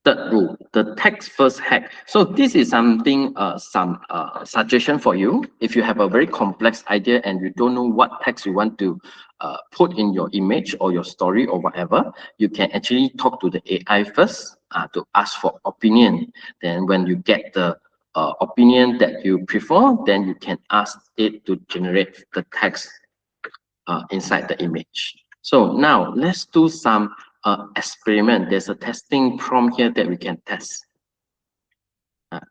Third rule, the text first hack. So this is something, some suggestion for you. If you have a very complex idea and you don't know what text you want to put in your image or your story or whatever, you can actually talk to the AI first to ask for opinion. Then when you get the opinion that you prefer, then you can ask it to generate the text inside the image. So now let's do some experiment. There's a testing prompt here that we can test.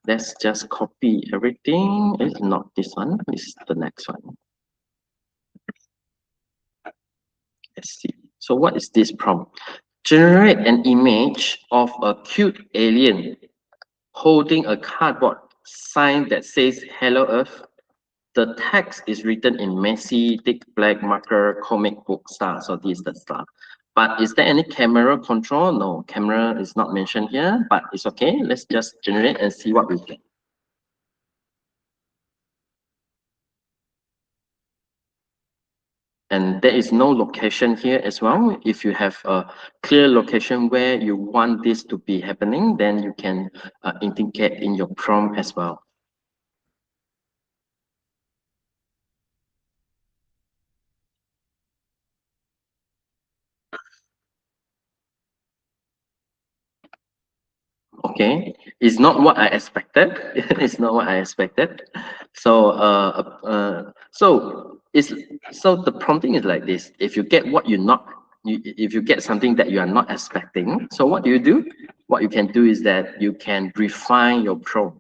Let's just copy everything. It's not this one, it's the next one. Let's see. So what is this prompt? Generate an image of a cute alien holding a cardboard sign that says Hello Earth. The text is written in messy, thick black marker comic book style. So this is the style. But is there any camera control? No, camera is not mentioned here, but it's okay. Let's just generate and see what we get. And there is no location here as well. If you have a clear location where you want this to be happening, then you can indicate in your prompt as well. Okay, it's not what I expected. It's not what I expected. So so the prompting is like this: if you get what you not if you get something that you are not expecting, so what do? What you can do is that you can refine your prompt.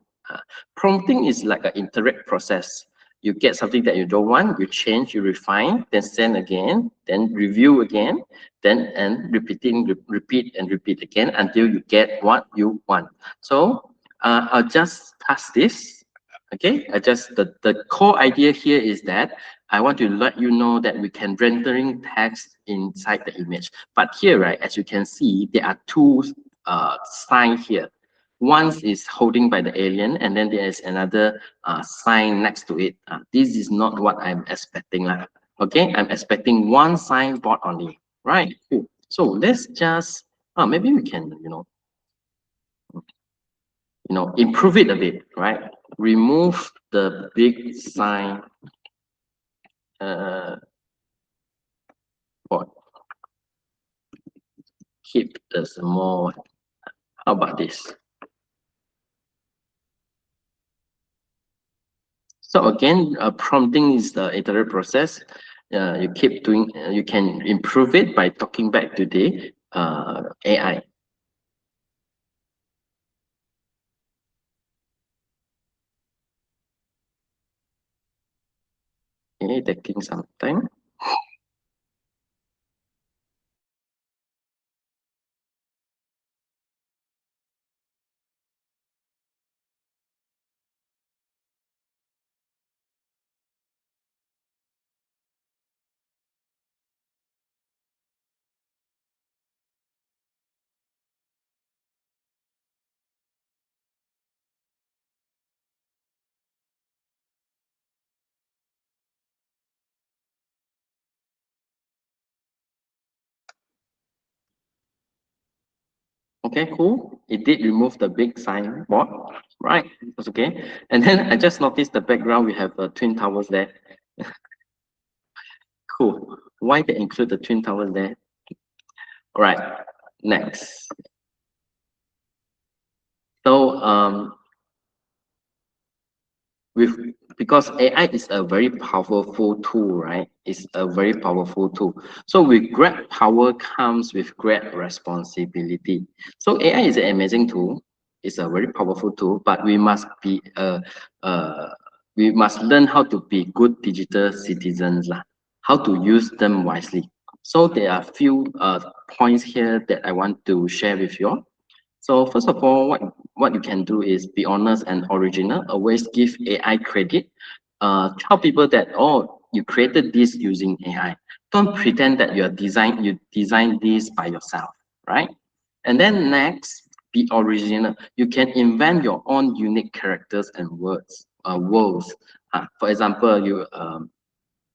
Prompting is like an iterative process. You get something that you don't want, you change, you refine, then send again, then review again, then and repeat and repeat again until you get what you want. So I'll just pass this. Okay, the core idea here is that I want to let you know that we can rendering text inside the image. But here, right, as you can see, there are two signs here. One is holding by the alien, and then there is another sign next to it. This is not what I'm expecting. Okay, I'm expecting one signboard only. Right, cool. So let's just, maybe we can, improve it a bit, right? Remove the big sign board. Keep the small. How about this? So again, prompting is the iterative process. You keep doing. You can improve it by talking back to the AI. Okay, taking some time. Okay, cool. It did remove the big signboard, right? That's okay. And then I just noticed the background. We have twin towers there. Cool. Why they include the twin towers there? All right. Next. So because AI is a very powerful tool, right? It's a very powerful tool. So with great power comes with great responsibility. So AI is an amazing tool. It's a very powerful tool, but we must learn how to be good digital citizens, how to use them wisely. So there are a few points here that I want to share with you all. So first of all, what you can do is be honest and original. Always give AI credit. Tell people that, oh, you created this using AI. Don't pretend that you designed this by yourself, right? And then next, be original. You can invent your own unique characters and words. For example,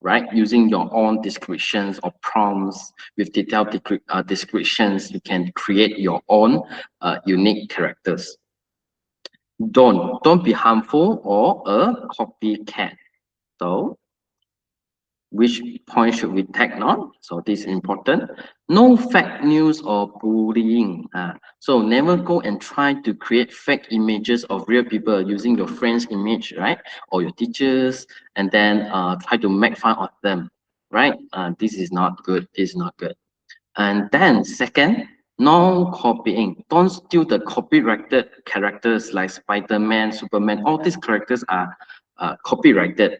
right? Using your own descriptions or prompts with detailed descriptions, you can create your own unique characters. Don't be harmful or a copycat. So which point should we take note? So this is important. No fake news or bullying. So never go and try to create fake images of real people using your friend's image, right? Or your teachers, and then try to make fun of them, right? This is not good. This is not good. And then second, no copying. Don't steal the copyrighted characters like Spider-Man, Superman. All these characters are copyrighted.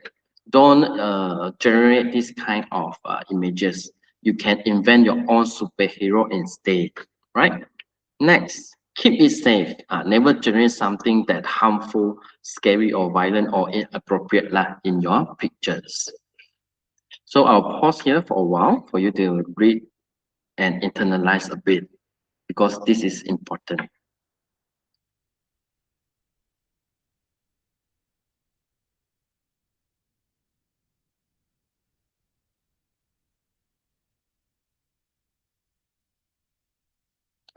Don't generate this kind of images. You can invent your own superhero instead, right? Next, keep it safe. Never generate something that harmful, scary, or violent or inappropriate in your pictures. So I'll pause here for a while for you to read and internalize a bit, because this is important.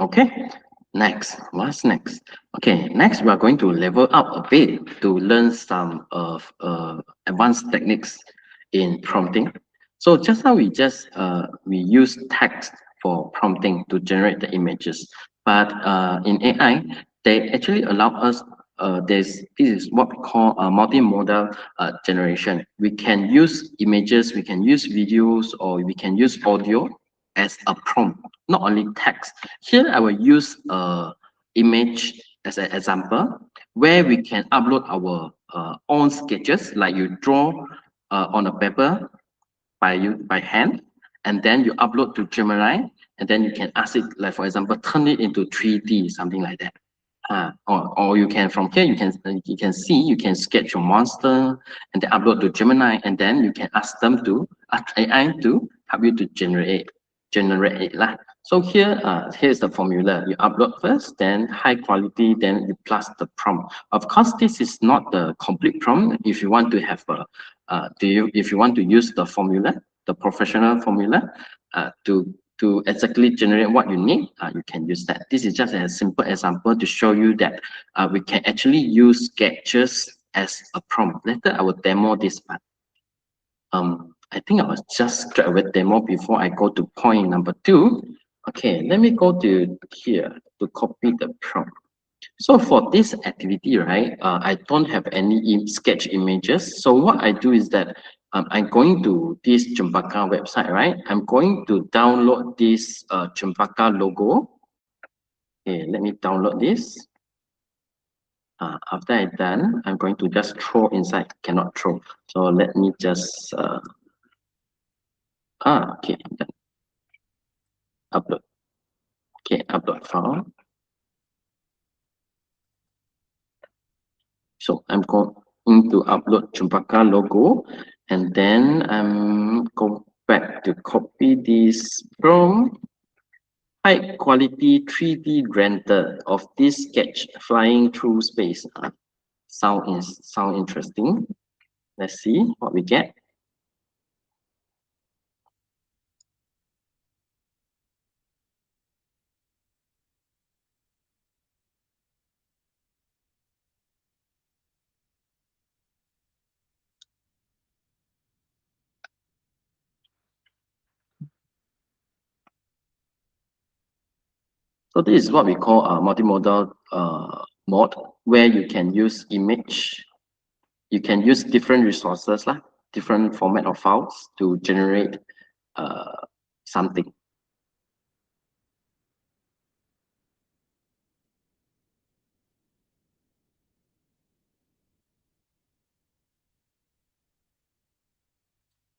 Okay, next, what's next? Okay, next we are going to level up a bit to learn some of advanced techniques in prompting. So just now we use text for prompting to generate the images, but in AI they actually allow us this is what we call a multimodal generation. We can use images, we can use videos, or we can use audio as a prompt, not only text. Here I will use image as an example, where we can upload our own sketches, like you draw on a paper by hand, and then you upload to Gemini, and then you can ask it, like for example, turn it into 3D, something like that. Or you can, from here you can see, you can sketch your monster and then upload to Gemini, and then you can ask them to ask AI to help you to generate it lah. So here here's the formula. You upload first, then high quality, then you plus the prompt. Of course, this is not the complete prompt. If you want to have if you want to use the formula, the professional formula, to exactly generate what you need, you can use that. This is just a simple example to show you that we can actually use sketches as a prompt. Later, I will demo this part. I think I was just straight away demo before I go to point number 2. Okay, let me go to here to copy the prompt. So for this activity, right, I don't have any sketch images. So what I do is that I'm going to this Cempaka website, right? I'm going to download this Cempaka logo. Okay, let me download this. After I'm done, I'm going to just throw inside. Cannot throw. So let me just okay, I'm done. Upload. Okay, upload file. So I'm going to upload Cempaka logo, and then I'm going back to copy this from high quality 3D render of this sketch flying through space. Sound interesting. Let's see what we get. So this is what we call a multimodal mode, where you can use image. You can use different resources, different format of files to generate something.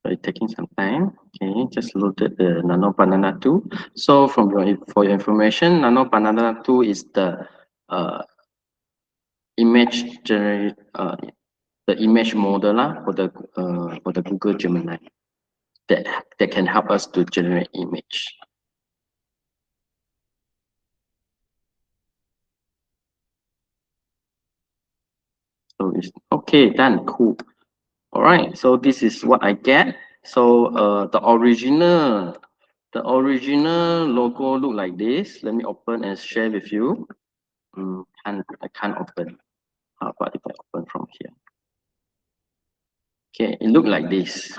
So it's taking some time. Okay, just loaded the Nano Banana 2. So for your information, Nano Banana 2 is the image generate the image modeler for the Google Gemini that can help us to generate image. So it's okay, done, cool. All right, so this is what I get. So the original logo look like this. Let me open and share with you. I can't open. How about if I open from here? Okay, it look like this.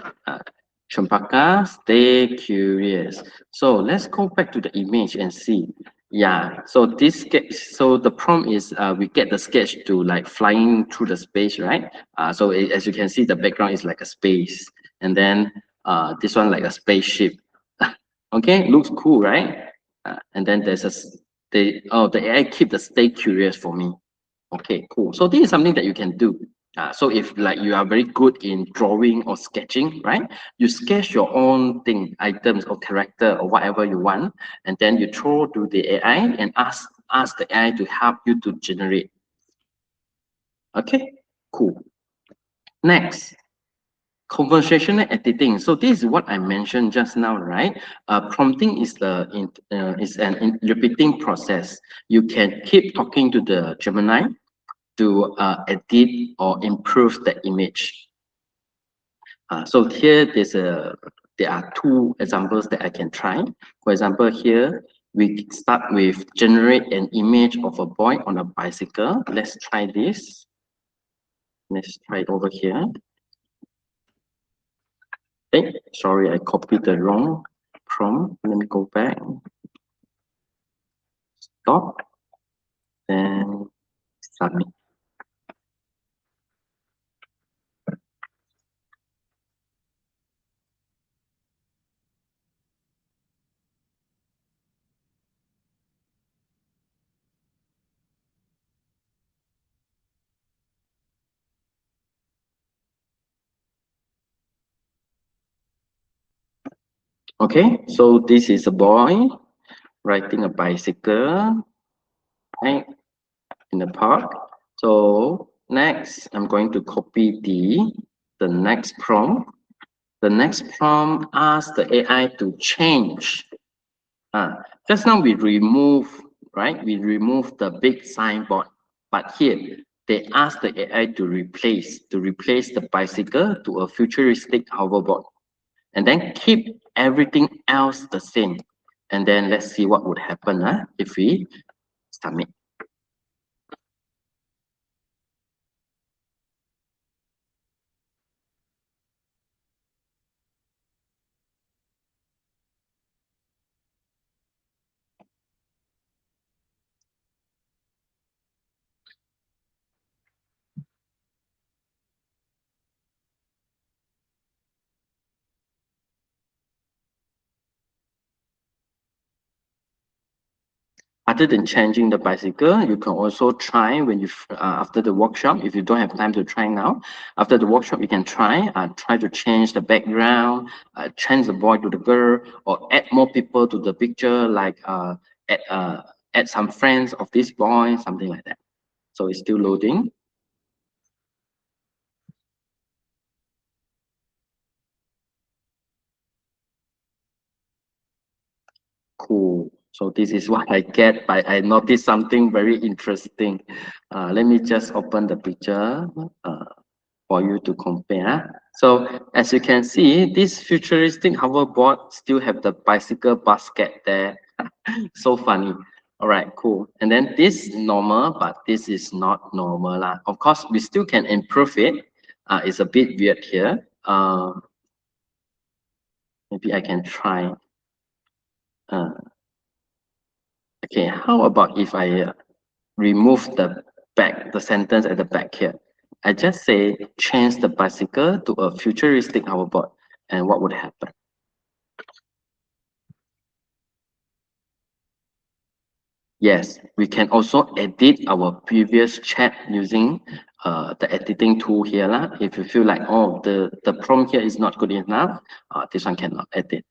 Cempaka, stay curious. So let's go back to the image and see. Yeah, so this sketch, so the prompt is we get the sketch to like flying through the space, right? So as you can see, the background is like a space, and then this one like a spaceship. Okay, looks cool, right? And then there's the AI keep the stay curious for me. Okay, cool. So this is something that you can do. So if like you are very good in drawing or sketching, right? You sketch your own thing, items or character or whatever you want, and then you throw to the AI and ask the AI to help you to generate. Okay, cool. Next, conversational editing. So this is what I mentioned just now, right? Prompting is an repeating process. You can keep talking to the Gemini to edit or improve the image. So here there are 2 examples that I can try. For example, here we start with generate an image of a boy on a bicycle. Let's try this. Let's try it over here. Okay, sorry, I copied the wrong prompt. Let me go back. Stop. Then submit. Okay, so this is a boy riding a bicycle, right, in the park. So next, I'm going to copy the next prompt. The next prompt asks the AI to change. Just now we remove, right? We remove the big signboard, but here they ask the AI to replace the bicycle to a futuristic hoverboard, and then keep everything else the same. And then let's see what would happen if we submit. Other than changing the bicycle, you can also try when you after the workshop. If you don't have time to try now, after the workshop, you can try to change the background, change the boy to the girl, or add more people to the picture, like add some friends of this boy, something like that. So it's still loading. Cool. So this is what I get, but I noticed something very interesting. Let me just open the picture for you to compare. So as you can see, this futuristic hoverboard still have the bicycle basket there. So funny. All right, cool. And then this is normal, but this is not normal. Of course, we still can improve it. It's a bit weird here. Maybe I can try. Okay, how about if I remove the sentence at the back here? I just say change the bicycle to a futuristic hoverboard, and what would happen? Yes, we can also edit our previous chat using the editing tool here. If you feel like, oh, the prompt here is not good enough, this one cannot edit.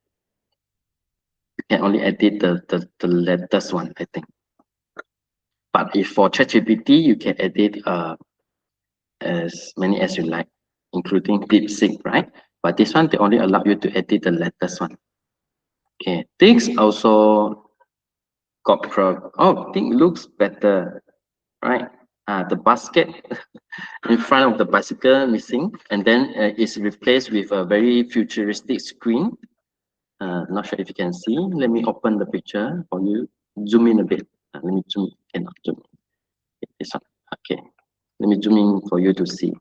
You can only edit the latest one, I think. But if for ChatGPT, you can edit as many as you like, including DeepSeek, right? But this one, they only allow you to edit the latest one. Okay, things also got oh, thing looks better, right? The basket in front of the bicycle missing, and then it's replaced with a very futuristic screen. Not sure if you can see. Let me open the picture for you. Zoom in a bit. Let me zoom. Cannot zoom. Okay, this one. Okay. Let me zoom in for you to see.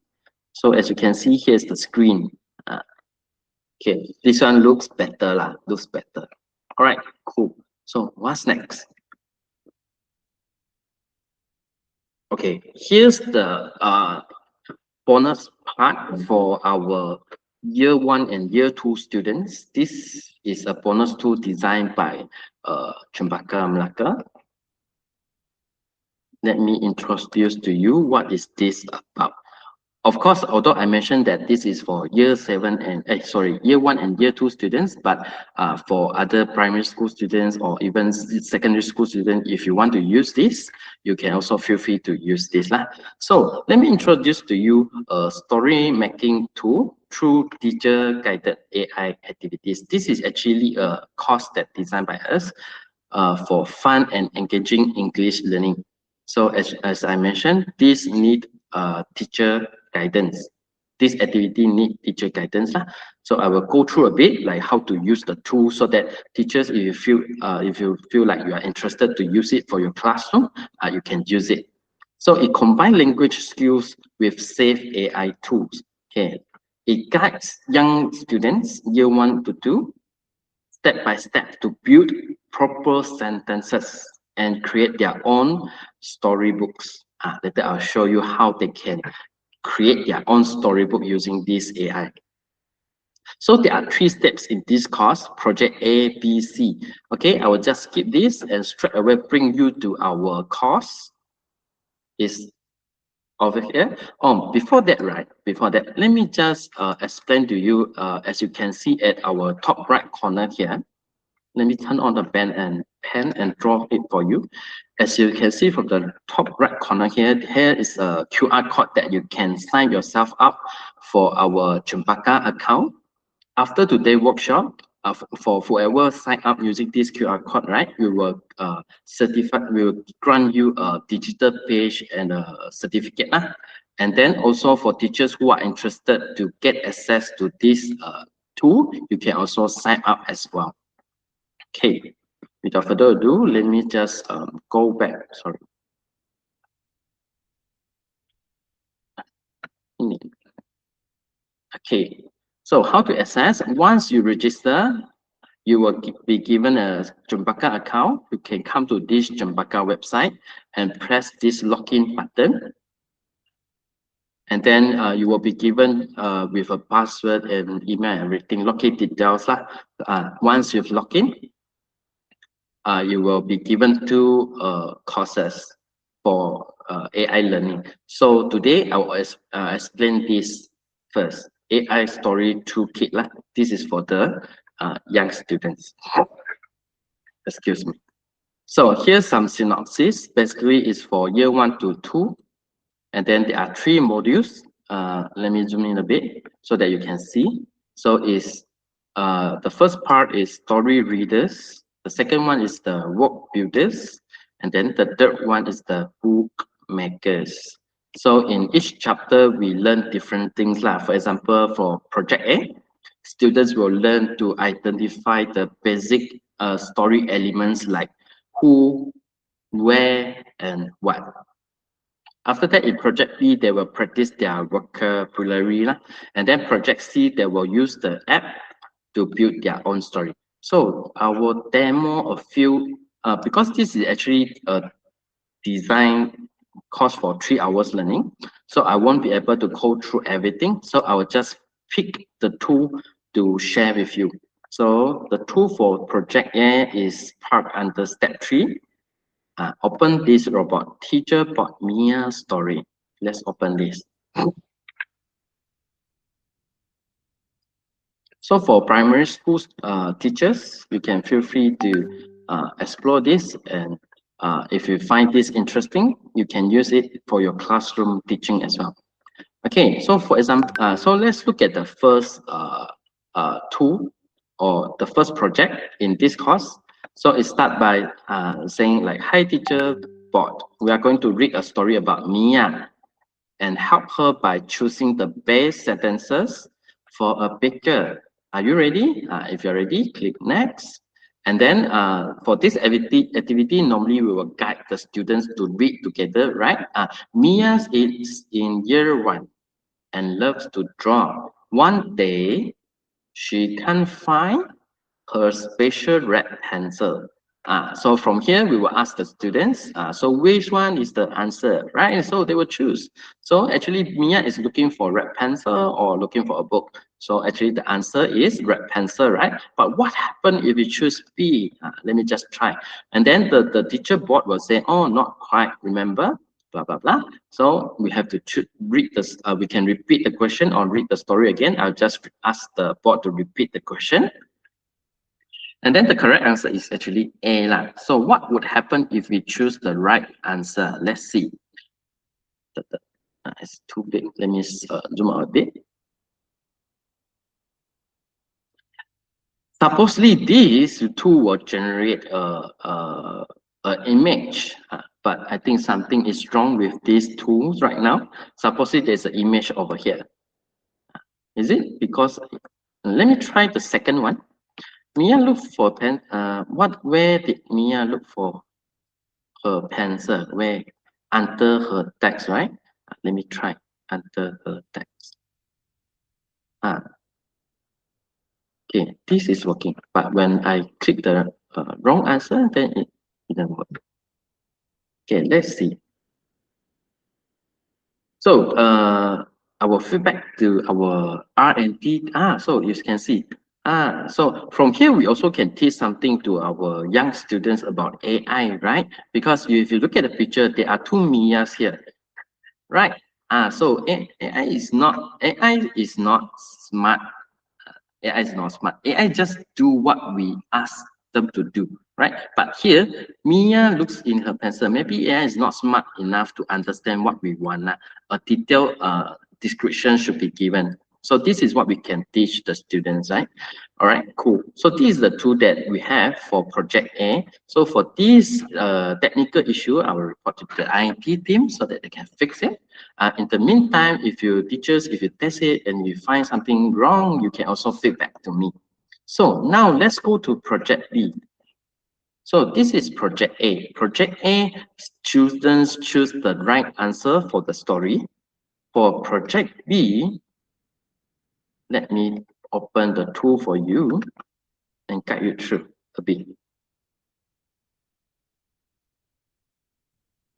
So as you can see, here's the screen. Okay, this one looks better lah. Looks better. All right, cool. So what's next? Okay, here's the bonus part for our year 1 and year 2 students. This is a bonus tool designed by Chembaka Melaka. Let me introduce to you what is this about. Of course, although I mentioned that this is for year 1 and year 2 students, but for other primary school students or even secondary school students, if you want to use this, you can also feel free to use this. So let me introduce to you a story making tool through teacher guided AI activities. This is actually a course that designed by us for fun and engaging English learning. So as I mentioned, this need teacher guidance. This activity need teacher guidance. So I will go through a bit like how to use the tool so that teachers, if you feel like you are interested to use it for your classroom, you can use it. So it combines language skills with safe AI tools. Okay, it guides young students year 1 to 2 step by step to build proper sentences and create their own storybooks. Later I'll show you how they can create their own storybook using this AI. So there are 3 steps in this course, project A, B, C. Okay, I will just skip this and straight away bring you to our course. Is over here. Before that, let me just explain to you, as you can see at our top right corner here. Let me turn on the pen and draw it for you. As you can see from the top right corner here, here is a QR code that you can sign yourself up for our Cempaka account. After today's workshop, for whoever sign up using this QR code, right, we will grant you a digital page and a certificate. And then also for teachers who are interested to get access to this tool, you can also sign up as well. Okay, without further ado, let me just go back. Sorry. Okay, so how to access? Once you register, you will be given a Cempaka account. You can come to this Cempaka website and press this login button. And then you will be given with a password and email and everything, login details. Once you've logged in, you will be given 2 courses for AI learning. So today I will explain this first. AI Story Toolkit. This is for the young students. Excuse me. So here's some synopsis. Basically, it's for year 1 to 2. And then there are 3 modules. Let me zoom in a bit so that you can see. So it's the first part is story readers. The second one is the work builders. And then the third one is the book makers. So in each chapter, we learn different things. For example, for Project A, students will learn to identify the basic story elements like who, where, and what. After that, in Project B, they will practice their vocabulary. And then Project C, they will use the app to build their own story. So I will demo a few, because this is actually a design course for 3 hours learning. So I won't be able to go through everything. So I will just pick the tool to share with you. So the tool for Project A is parked under step 3. Open this robot. Teacher bought Mia story. Let's open this. So for primary school teachers, you can feel free to explore this, and if you find this interesting, you can use it for your classroom teaching as well. Okay, so for example, so let's look at the first tool or the first project in this course. So it starts by saying like, hi teacher bot, we are going to read a story about Mia and help her by choosing the best sentences for a baker. Are you ready? If you're ready, click next. And then for this activity, normally we will guide the students to read together, right? Mia is in year 1 and loves to draw. One day, she can't find her special red pencil. So from here, we will ask the students, so which one is the answer, right? So they will choose. So actually, Mia is looking for red pencil or looking for a book. So actually, the answer is red pencil, right? But what happened if you choose B? Let me just try. And then the teacher board will say, oh, not quite, remember? Blah, blah, blah. So we have to read this. We can repeat the question or read the story again. I'll just ask the board to repeat the question. And then the correct answer is actually A. So what would happen if we choose the right answer? Let's see. It's too big. Let me zoom out a bit. Supposedly, this tool will generate an image, but I think something is wrong with these tools right now. Supposedly, there's an image over here. Is it? Because let me try the second one. Mia looked for pen. Where did Mia look for her pencil? Where? Under her text, right? Let me try under her text. Okay, this is working. But when I click the wrong answer, then it didn't work. Okay, let's see. So our feedback to our R&D. So you can see. So from here, we also can teach something to our young students about AI, right? Because if you look at the picture, there are 2 Mias here, right? So AI is not smart. AI is not smart. AI just do what we ask them to do, right? But here, Mia looks in her pencil. Maybe AI is not smart enough to understand what we want. A detailed description should be given. So this is what we can teach the students, right? All right, cool. So this is the tool that we have for Project A. So for this technical issue, I will report to the IT team so that they can fix it. In the meantime, if you teachers, if you test it and you find something wrong, you can also feedback to me. So now let's go to Project B. So this is Project A. Project A, students choose the right answer for the story. For Project B, let me open the tool for you and guide you through a bit.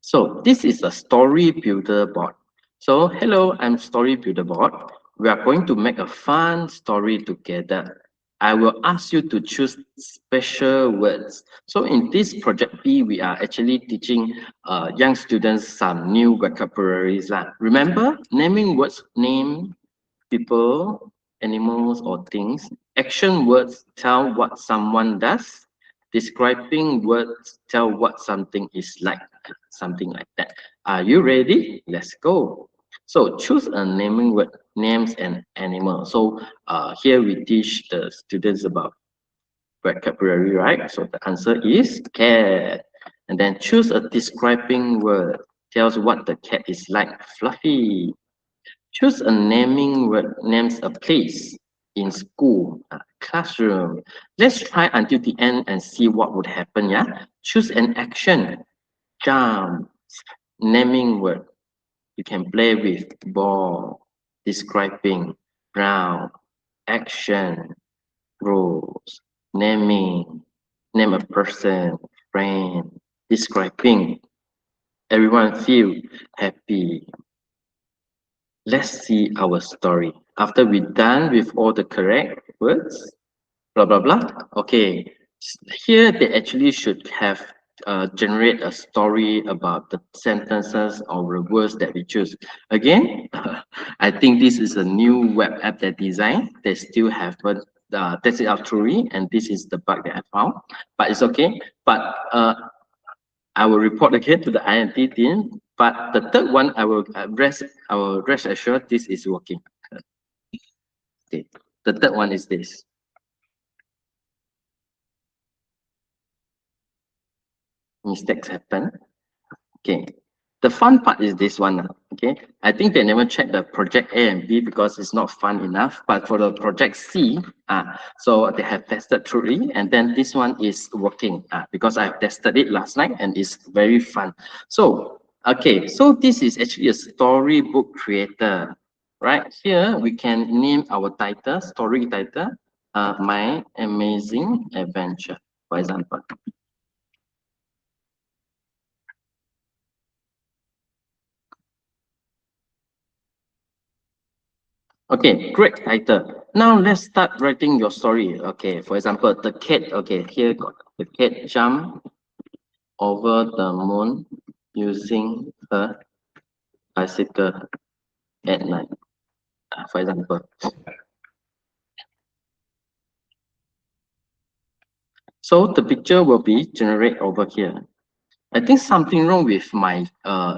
So this is a story builder board. So hello, I'm story builder board. We are going to make a fun story together. I will ask you to choose special words. So in this Project B, we are actually teaching young students some new vocabularies. Remember, naming words, name, people, animals, or things. Action words tell what someone does. Describing words tell what something is like, something like that. Are you ready? Let's go. So choose a naming word, names and animal. So here we teach the students about vocabulary, right? So the answer is cat. And then choose a describing word, tells what the cat is like, fluffy. Choose a naming word, names a place in school, classroom. Let's try until the end and see what would happen, yeah? Choose an action, jump, naming word. You can play with ball, describing, round, action, rules, naming, name a person, friend, describing. Everyone feel happy. Let's see our story. After we're done with all the correct words, blah, blah, blah. Okay, here they actually should have generate a story about the sentences or the words that we choose. Again, I think this is a new web app that designed. They still haven't tested out truly, and this is the bug that I found. But it's okay. But I will report again to the INT team. But the third one, I will rest assured this is working. Okay. The third one is this. Mistakes happen. Okay. The fun part is this one. Okay. I think they never checked the project A and B because it's not fun enough. But for the project C, so they have tested truly, and then this one is working because I have tested it last night and it's very fun. So okay, so this is actually a storybook creator. Right here, we can name our title, story title, My Amazing Adventure, for example. Okay, great title. Now let's start writing your story. Okay, for example, the cat. Okay, here got the cat jump over the moon using a bicycle at night. For example. So the picture will be generated over here. I think something wrong with my,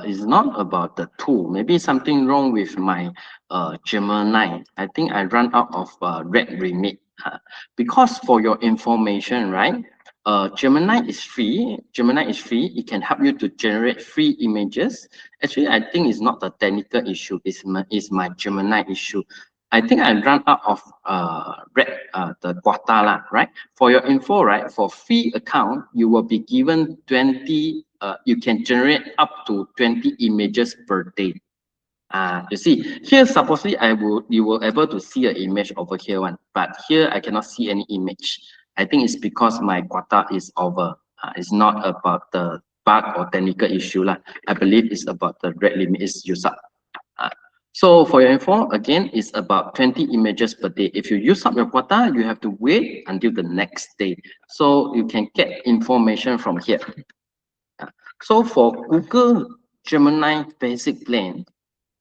it's not about the tool. Maybe something wrong with my Gemini. I think I run out of red remit. Because for your information, right? Gemini is free. Gemini is free. It can help you to generate free images. Actually, I think it's not a technical issue. It's my Gemini issue. I think I run out of the quota lah, right? For your info, right? For free account, you will be given 20. You can generate up to 20 images per day. You see here, supposedly you will able to see an image over here one, but here I cannot see any image. I think it's because my quota is over. It's not about the bug or technical issue lah. I believe it's about the red limit is used up. So for your info, again, it's about 20 images per day. If you use up your quota, you have to wait until the next day. So you can get information from here. So for Google Gemini basic plan,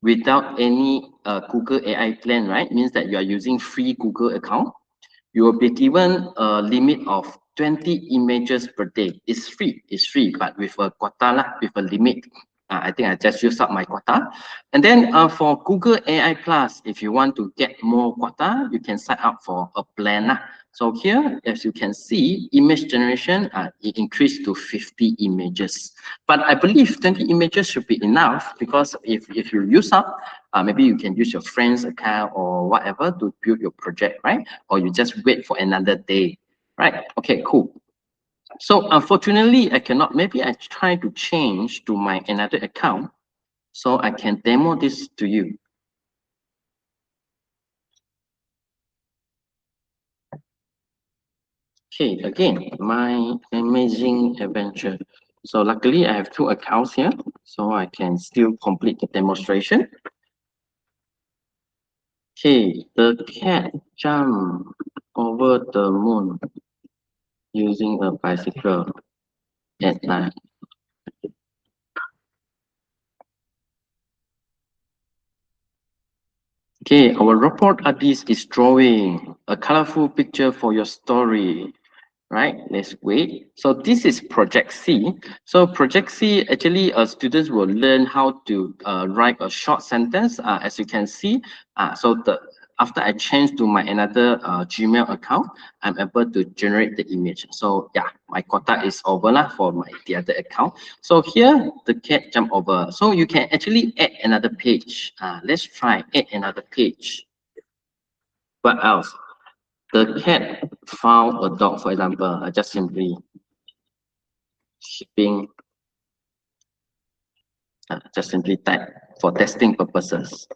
without any Google AI plan, right? Means that you are using free Google account. You will be given a limit of 20 images per day. It's free, but with a quota lah, with a limit. I think I just used up my quota. And then for Google AI Plus, if you want to get more quota, you can sign up for a plan lah. So here, as you can see, image generation, it increased to 50 images. But I believe 20 images should be enough, because if you use up, maybe you can use your friend's account or whatever to build your project, right? Or you just wait for another day, right? Okay, cool. So unfortunately, I cannot. Maybe I try to change to my another account so I can demo this to you. Okay, again, my amazing adventure. So luckily I have 2 accounts here, so I can still complete the demonstration. Okay, the cat jumped over the moon using a bicycle at night. Okay, our report artist is drawing a colorful picture for your story. Right, let's wait. So this is Project C. So Project C, actually, students will learn how to write a short sentence, as you can see. After I change to my another Gmail account, I'm able to generate the image. So yeah, my quota is over lah for the other account. So here, the cat jump over. So you can actually add another page. Let's try add another page. What else? The cat found a dog, for example. I just simply shipping, just simply type for testing purposes.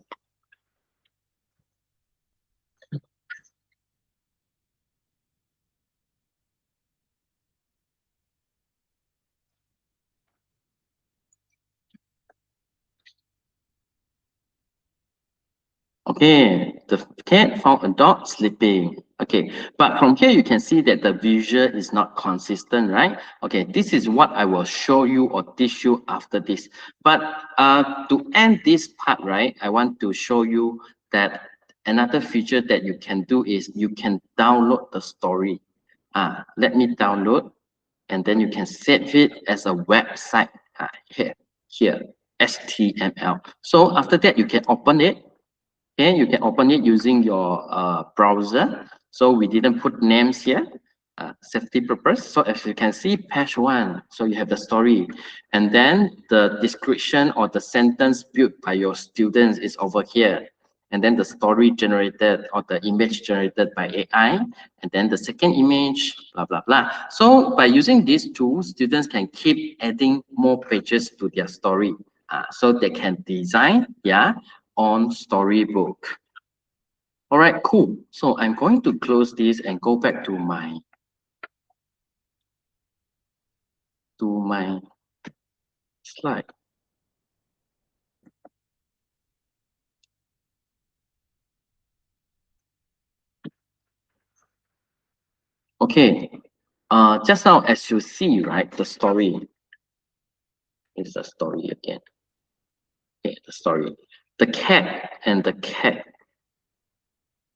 Okay, the cat found a dog sleeping. Okay, but from here you can see that the visual is not consistent, right? Okay, this is what I will show you or teach you after this. But to end this part, right, I want to show you that another feature that you can do is you can download the story. Let me download, and then you can save it as a website here, HTML. So after that, you can open it. Okay, you can open it using your browser. So we didn't put names here, safety purpose. So as you can see, page 1, so you have the story. And then the description or the sentence built by your students is over here. And then the story generated or the image generated by AI. And then the second image, blah, blah, blah. So by using these tools, students can keep adding more pages to their story. So they can design, on Storybook. All right, cool. So I'm going to close this and go back to my slide. Okay, just now as you see, right, the story is the story again. Okay, the story. The cat and the cat.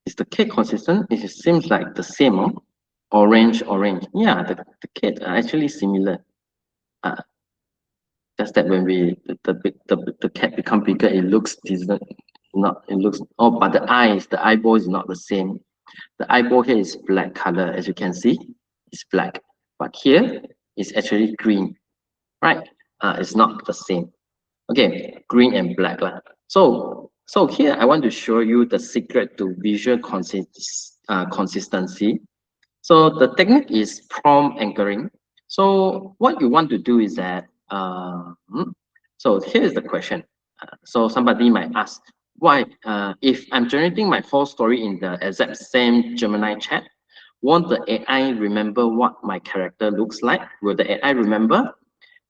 Is the cat consistent? It seems like the same, huh? Orange. Yeah, the cat are actually similar. Just that when the cat become bigger, it looks different. But the eyeball is not the same. The eyeball here is black color, as you can see, it's black. But here it's actually green, right? It's not the same. Okay, green and black lah. So here I want to show you the secret to visual consistency. So the technique is prompt anchoring. So what you want to do is that, so here is the question. So somebody might ask, why, if I'm generating my whole story in the exact same Gemini chat, won't the AI remember what my character looks like? Will the AI remember?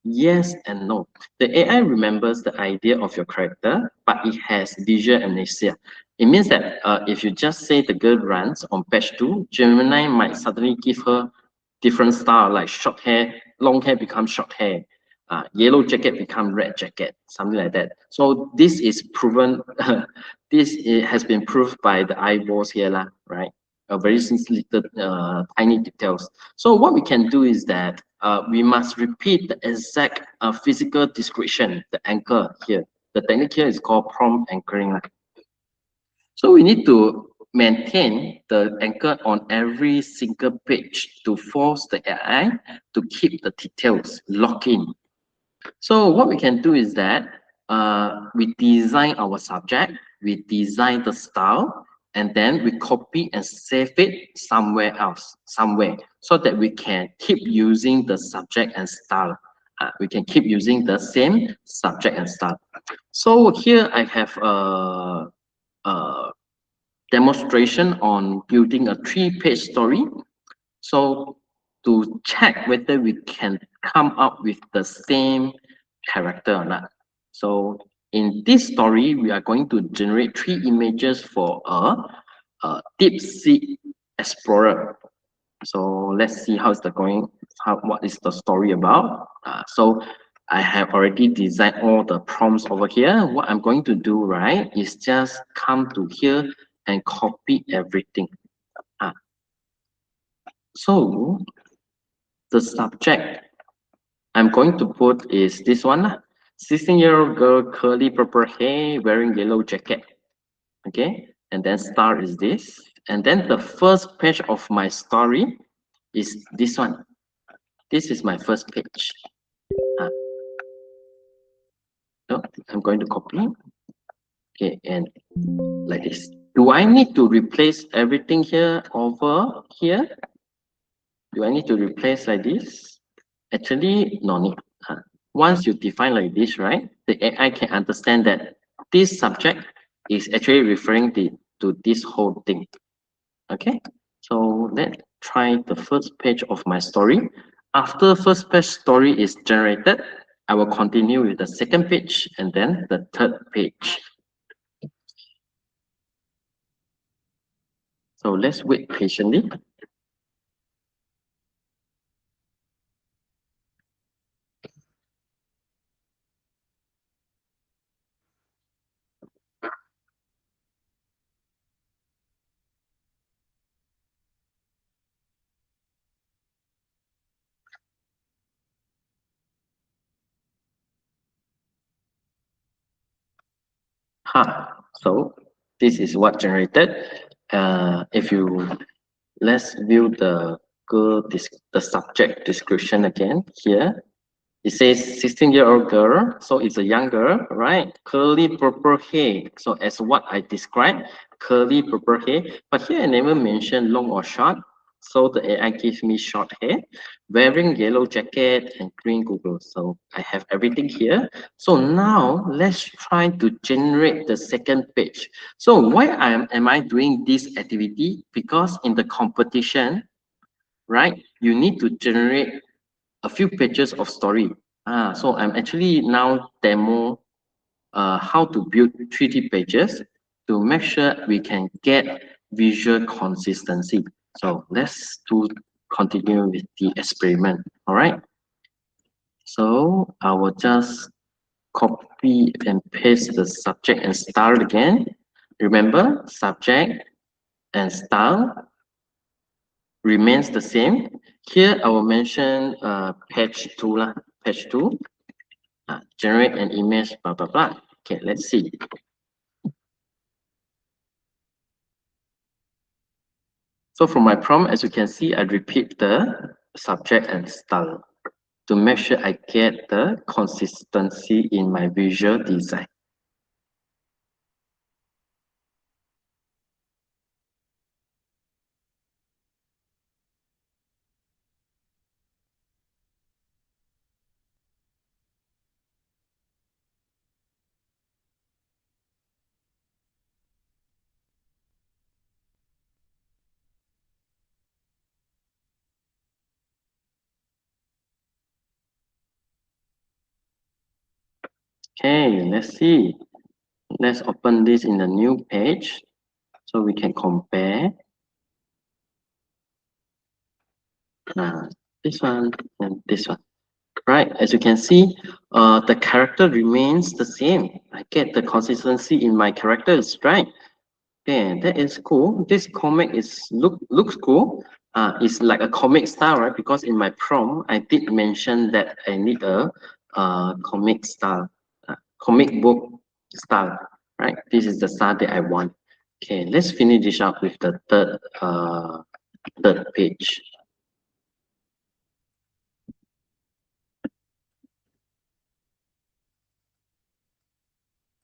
Yes and no. The AI remembers the idea of your character, but it has visual amnesia. It means that if you just say the girl runs on page 2, Gemini might suddenly give her different style, like short hair, long hair becomes short hair. yellow jacket become red jacket, something like that. So this is proven, has been proved by the eyeballs here, right? Very little tiny details. So what we can do is that we must repeat the exact physical description, the anchor here. The technique here is called prompt anchoring. So we need to maintain the anchor on every single page to force the AI to keep the details locked in. So what we can do is that we design our subject, we design the style, and then we copy and save it somewhere else, so that we can keep using the subject and style. We can keep using the same subject and style. So here I have a demonstration on building a 3-page story. So to check whether we can come up with the same character or not. So in this story, we are going to generate 3 images for a deep sea explorer. So let's see how's the going, what is the story about. So I have already designed all the prompts over here. What I'm going to do, right, is just come to here and copy everything. So the subject I'm going to put is this one, 16-year-old girl, curly purple hair, wearing yellow jacket. Okay, and then star is this, and then the first page of my story is this one. This is my first page. So I'm going to copy. Okay, and like this. Do I need to replace everything here over here? Do I need to replace like this? Actually, no need. Once you define like this, right, the AI can understand that this subject is actually referring to this whole thing. Okay, so let's try the first page of my story. After first page story is generated, I will continue with the second page and then the third page. So let's wait patiently. So this is what generated. If you let's view the the subject description again here. It says 16-year-old girl, so it's a young girl, right? Curly purple hair. So as what I described, curly purple hair. But here I never mentioned long or short. So the AI gives me short hair, wearing yellow jacket and green Google. So I have everything here. So now let's try to generate the second page. So why am I doing this activity? Because in the competition, right, you need to generate a few pages of story. So I'm actually now demo how to build 3D pages to make sure we can get visual consistency. So let's continue with the experiment. All right. So I will just copy and paste the subject and style again. Remember, subject and style remains the same. Here I will mention page 2, page 2. Generate an image, blah, blah, blah. Okay, let's see. So from my prompt, as you can see, I repeat the subject and style to make sure I get the consistency in my visual design. Okay, let's see. Let's open this in a new page so we can compare. This one and this one. right? As you can see, the character remains the same. I get the consistency in my characters, right? Okay, that is cool. This comic looks cool. It's like a comic style, right? Because in my prompt, I did mention that I need a comic style, comic book style, right? This is the style that I want. Okay, let's finish this up with the third page.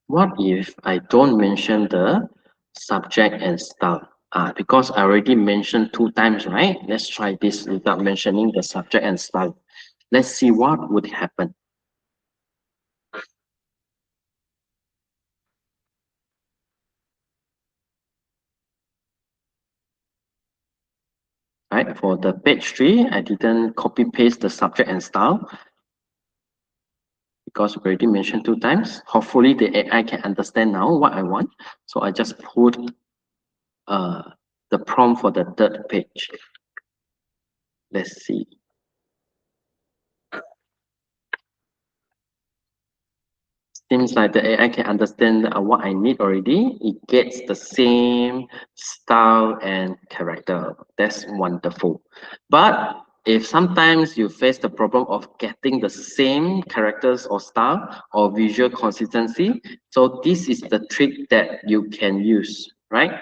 What if I don't mention the subject and style? Because I already mentioned 2 times, right? Let's try this without mentioning the subject and style. Let's see what would happen. Right, for the page 3, I didn't copy paste the subject and style because we already mentioned 2 times. Hopefully the AI can understand now what I want. So I just put the prompt for the third page. Let's see. Seems like the AI can understand what I need already. It gets the same style and character. That's wonderful. But if sometimes you face the problem of getting the same characters or style or visual consistency, so this is the trick that you can use, right?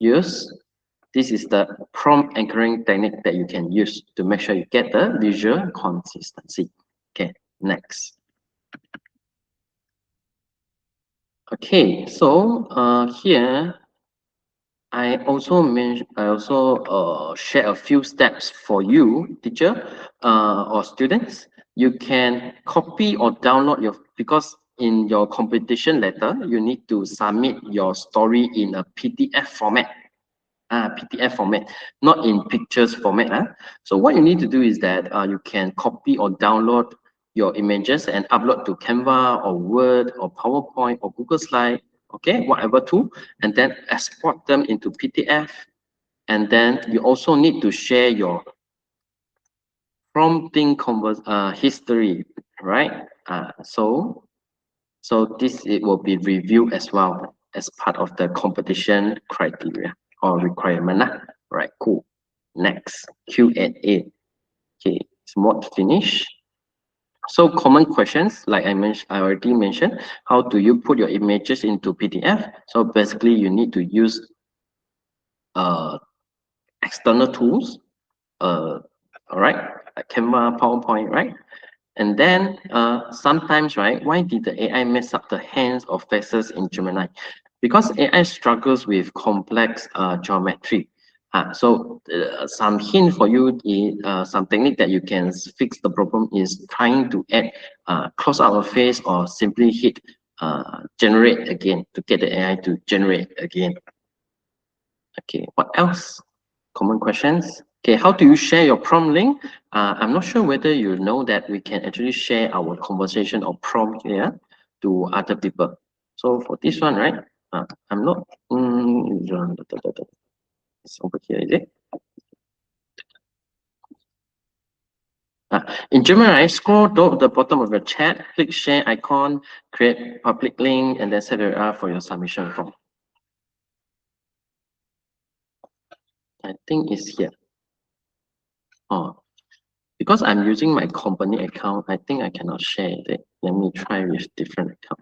This is the prompt anchoring technique that you can use to make sure you get the visual consistency. Okay, next. Okay, so here I also share a few steps for you, teacher or students. You can copy or download because in your competition letter, you need to submit your story in a PDF format. PDF format, not in pictures format. So what you need to do is that you can copy or download your images and upload to Canva or Word or PowerPoint or Google Slide, okay, whatever tool, and then export them into PDF. And then you also need to share your prompting history, right? So this it will be reviewed as well as part of the competition criteria or requirement. Right, cool. Next, Q&A. Okay, it's mode finish. So common questions, like I already mentioned, how do you put your images into PDF? So basically you need to use external tools, all right, like Canva, PowerPoint, right? And then sometimes, right, why did the AI mess up the hands or faces in Gemini? Because AI struggles with complex geometry. So some hint for you is some technique that you can fix the problem is trying to add close out a face or simply hit generate again to get the AI to generate again. Okay, what else? Common questions. Okay, how do you share your prompt link? I'm not sure whether you know that we can actually share our conversation or prompt here to other people. So for this one, right? I'm not. It's over here, is it? In Gemini, scroll down the bottom of your chat, click share icon, create public link, and then set it up for your submission form. I think it's here. Oh, because I'm using my company account, I think I cannot share it. Let me try with different account.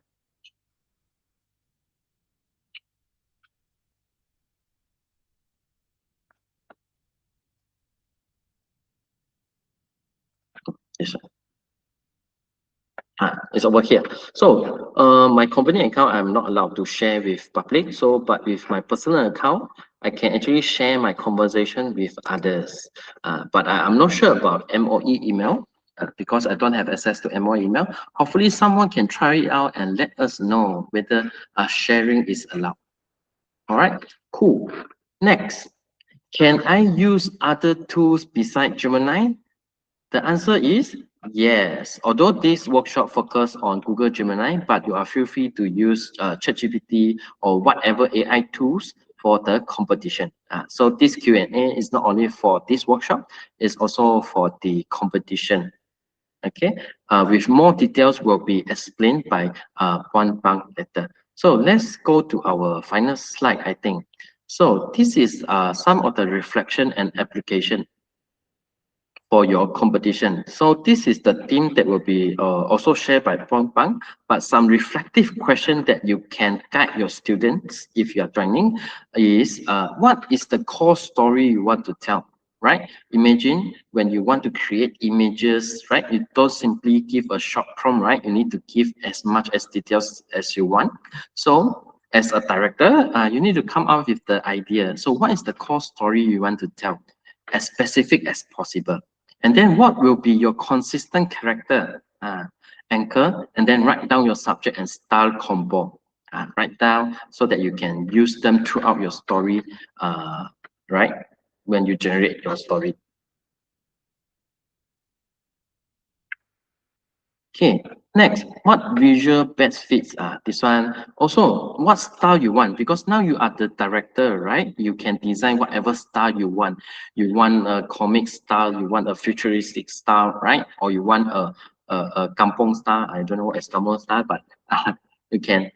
This one. It's over here. So my company account, I'm not allowed to share with public. So, but with my personal account, I can actually share my conversation with others. But I'm not sure about MOE email because I don't have access to MOE email. Hopefully someone can try it out and let us know whether sharing is allowed. All right, cool. Next, can I use other tools besides Gemini? The answer is yes. Although this workshop focus on Google Gemini, but you are feel free to use ChatGPT or whatever AI tools for the competition. So this Q&A is not only for this workshop, it's also for the competition. Okay, with more details will be explained by Puan Pang later. So let's go to our final slide, I think. So this is some of the reflection and application for your competition. So this is the theme that will be also shared by Puan Pang, but some reflective question that you can guide your students if you are joining is what is the core story you want to tell? Right? Imagine when you want to create images, right? You don't simply give a short prompt, right? You need to give as much as details as you want. So as a director, you need to come up with the idea. So what is the core story you want to tell? As specific as possible. And then what will be your consistent character anchor? And then write down your subject and style combo. Write down so that you can use them throughout your story, right? When you generate your story. Okay, next, what visual best fits this one? Also, what style you want? Because now you are the director, right? You can design whatever style you want. You want a comic style, you want a futuristic style, right? Or you want a kampong style. I don't know Eskimo style, but you can,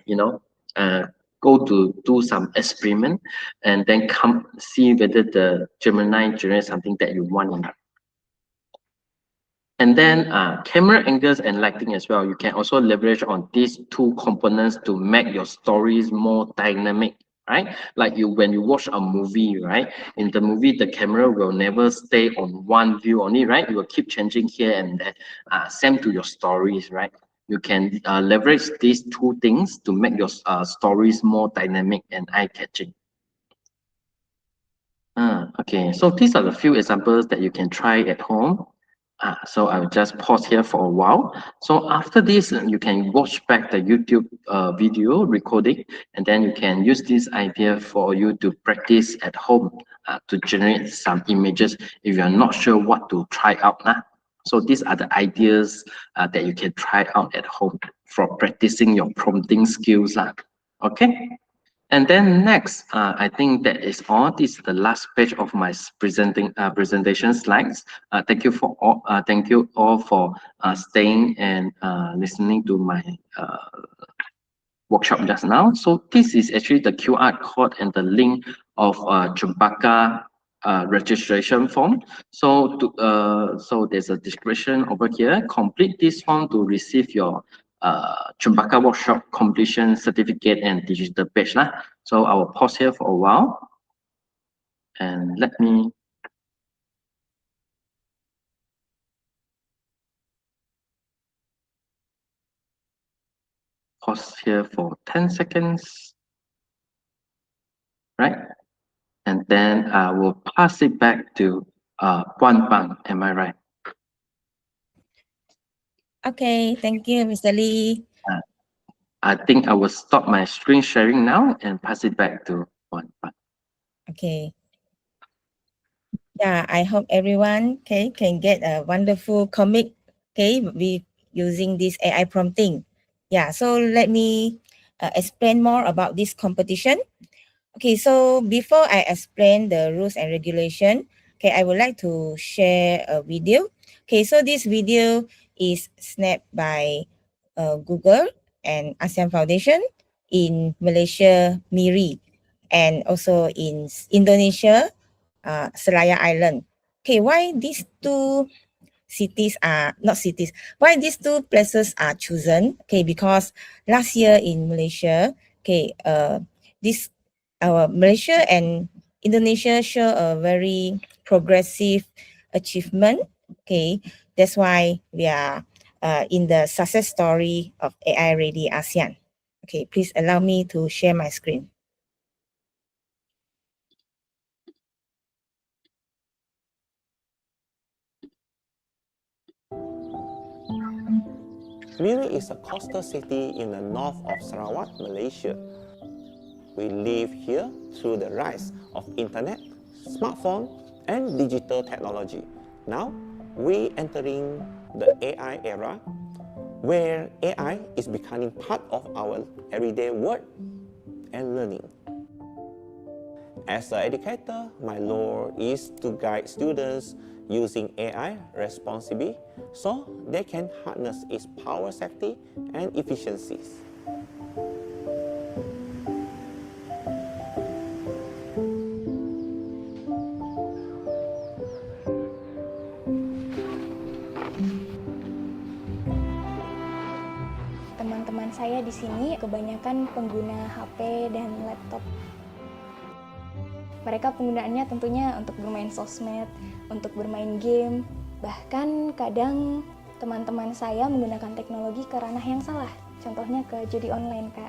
go to do some experiment and then come see whether the Gemini generates something that you want or not. And then camera angles and lighting as well. You can also leverage on these two components to make your stories more dynamic, right? Like when you watch a movie, right? In the movie, the camera will never stay on one view only, right? You will keep changing here and there. Same to your stories, right? You can leverage these two things to make your stories more dynamic and eye-catching. Okay, so these are the few examples that you can try at home. So I'll just pause here for a while. So after this, you can watch back the YouTube video recording, and then you can use this idea for you to practice at home to generate some images if you're not sure what to try out. So these are the ideas that you can try out at home for practicing your prompting skills. Okay. And then next, I think that is all. This is the last page of my presentation slides. Thank you all for staying and listening to my workshop just now. So this is actually the QR code and the link of Chewbacca registration form. So so there's a description over here. Complete this form to receive your Chewbacca workshop completion certificate and digital badge. So I will pause here for a while and let me pause here for 10 seconds, right? And then I will pass it back to Puan Pang. Am I right? Okay, thank you, Mr. Lee. I think I will stop my screen sharing now and pass it back to Puan Pang. Okay. Yeah, I hope everyone can get a wonderful comic with using this AI prompting. Yeah, so let me explain more about this competition. Okay, so before I explain the rules and regulation, I would like to share a video. Okay, so this video is snapped by Google and ASEAN Foundation in Malaysia, Miri, and also in Indonesia, Selayar Island. Okay, why these two cities are not cities? Why these two places are chosen? Okay, because last year in Malaysia, this our Malaysia and Indonesia show a very progressive achievement. Okay, that's why we are in the success story of AI Ready ASEAN. Okay, please allow me to share my screen. Miri is a coastal city in the north of Sarawak, Malaysia. We live here through the rise of internet, smartphone, and digital technology. Now, we entering the AI era, where AI is becoming part of our everyday work and learning. As an educator, my role is to guide students using AI responsibly so they can harness its power, safety, and efficiencies. Teman-teman saya di sini kebanyakan pengguna HP dan laptop. Mereka penggunaannya tentunya untuk bermain sosmed, untuk bermain game, bahkan kadang teman-teman saya menggunakan teknologi ke ranah yang salah, contohnya ke judi online, Kak.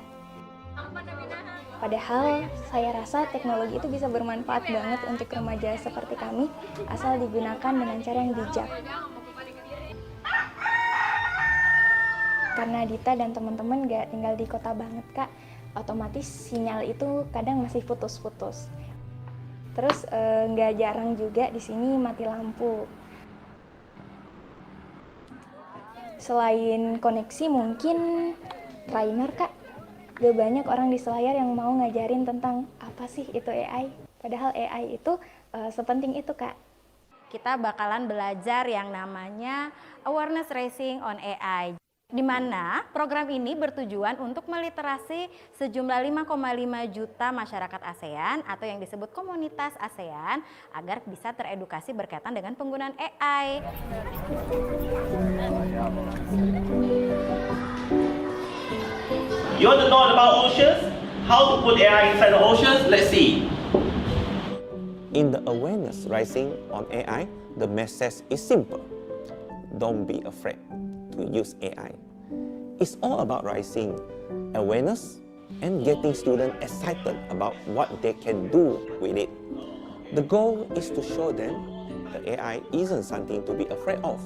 Padahal saya rasa teknologi itu bisa bermanfaat banget untuk remaja seperti kami, asal digunakan dengan cara yang bijak. Karena Dita dan teman-teman gak tinggal di kota banget, Kak, otomatis sinyal itu kadang masih putus-putus. Terus nggak jarang juga di sini mati lampu. Selain koneksi mungkin trainer, Kak. Gak banyak orang di Selayar yang mau ngajarin tentang apa sih itu AI. Padahal AI itu sepenting itu, Kak. Kita bakalan belajar yang namanya awareness raising on AI. Di mana program ini bertujuan untuk meliterasi sejumlah 5,5 juta masyarakat ASEAN atau yang disebut komunitas ASEAN agar bisa teredukasi berkaitan dengan penggunaan AI. You want to know about oceans? How to put AI inside the oceans? Let's see. In the awareness rising on AI, the message is simple. Don't be afraid to use AI. It's all about raising awareness and getting students excited about what they can do with it. The goal is to show them that AI isn't something to be afraid of.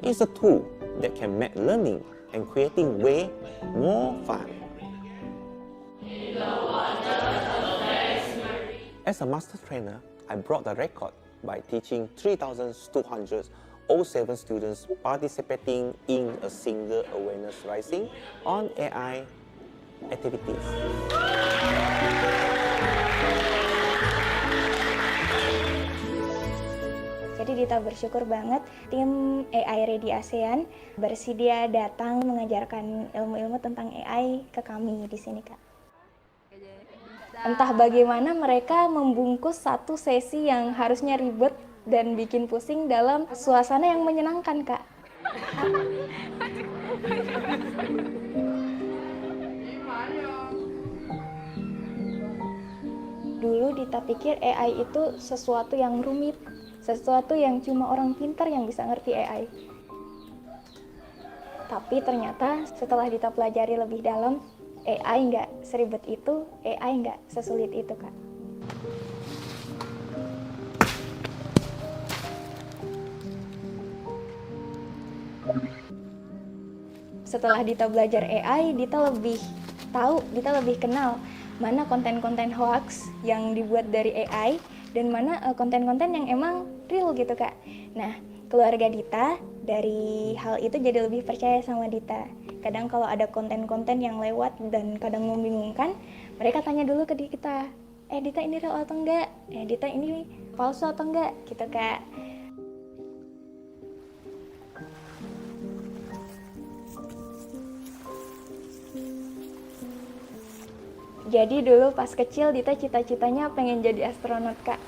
It's a tool that can make learning and creating way more fun. As a master trainer, I broke the record by teaching 3,207 students participating in a single awareness rising on AI activities. Jadi Dita bersyukur banget tim AI Ready ASEAN bersedia datang mengajarkan ilmu-ilmu tentang AI ke kami di sini, Kak. Entah bagaimana mereka membungkus satu sesi yang harusnya ribet dan bikin pusing dalam suasana yang menyenangkan, Kak. Dulu Dita pikir AI itu sesuatu yang rumit, sesuatu yang cuma orang pintar yang bisa ngerti AI. Tapi ternyata setelah Dita pelajari lebih dalam, AI nggak seribet itu, AI nggak sesulit itu, Kak. Setelah Dita belajar AI, Dita lebih tahu, Dita lebih kenal mana konten-konten hoax yang dibuat dari AI dan mana konten-konten yang emang real gitu, Kak. Nah, keluarga Dita dari hal itu jadi lebih percaya sama Dita. Kadang kalau ada konten-konten yang lewat dan kadang membingungkan, mereka tanya dulu ke Dita, Dita ini real atau enggak? Dita ini palsu atau enggak? Gitu, Kak. Jadi dulu pas kecil Dita cita-citanya pengen jadi astronot, Kak.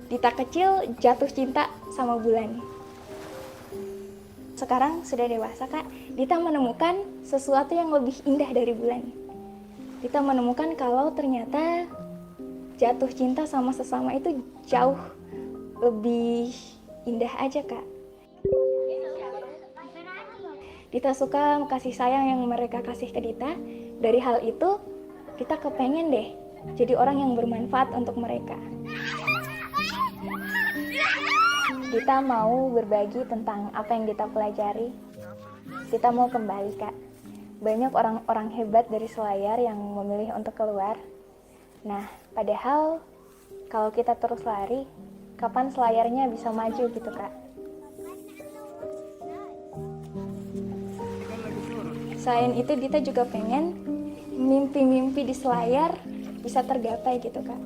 Dita kecil jatuh cinta sama bulan. Sekarang sudah dewasa, Kak, Dita menemukan sesuatu yang lebih indah dari bulan. Dita menemukan kalau ternyata jatuh cinta sama sesama itu jauh lebih indah aja, Kak. Dita suka kasih sayang yang mereka kasih ke Dita. Dari hal itu, Dita kepengen deh jadi orang yang bermanfaat untuk mereka. Dita mau berbagi tentang apa yang Dita pelajari. Dita mau kembali, Kak. Banyak orang-orang hebat dari Selayar yang memilih untuk keluar. Nah, padahal kalau kita terus lari, kapan Selayarnya bisa maju gitu, Kak? Selain itu, Dita juga pengen mimpi-mimpi di Selayar bisa tergapai gitu Kak.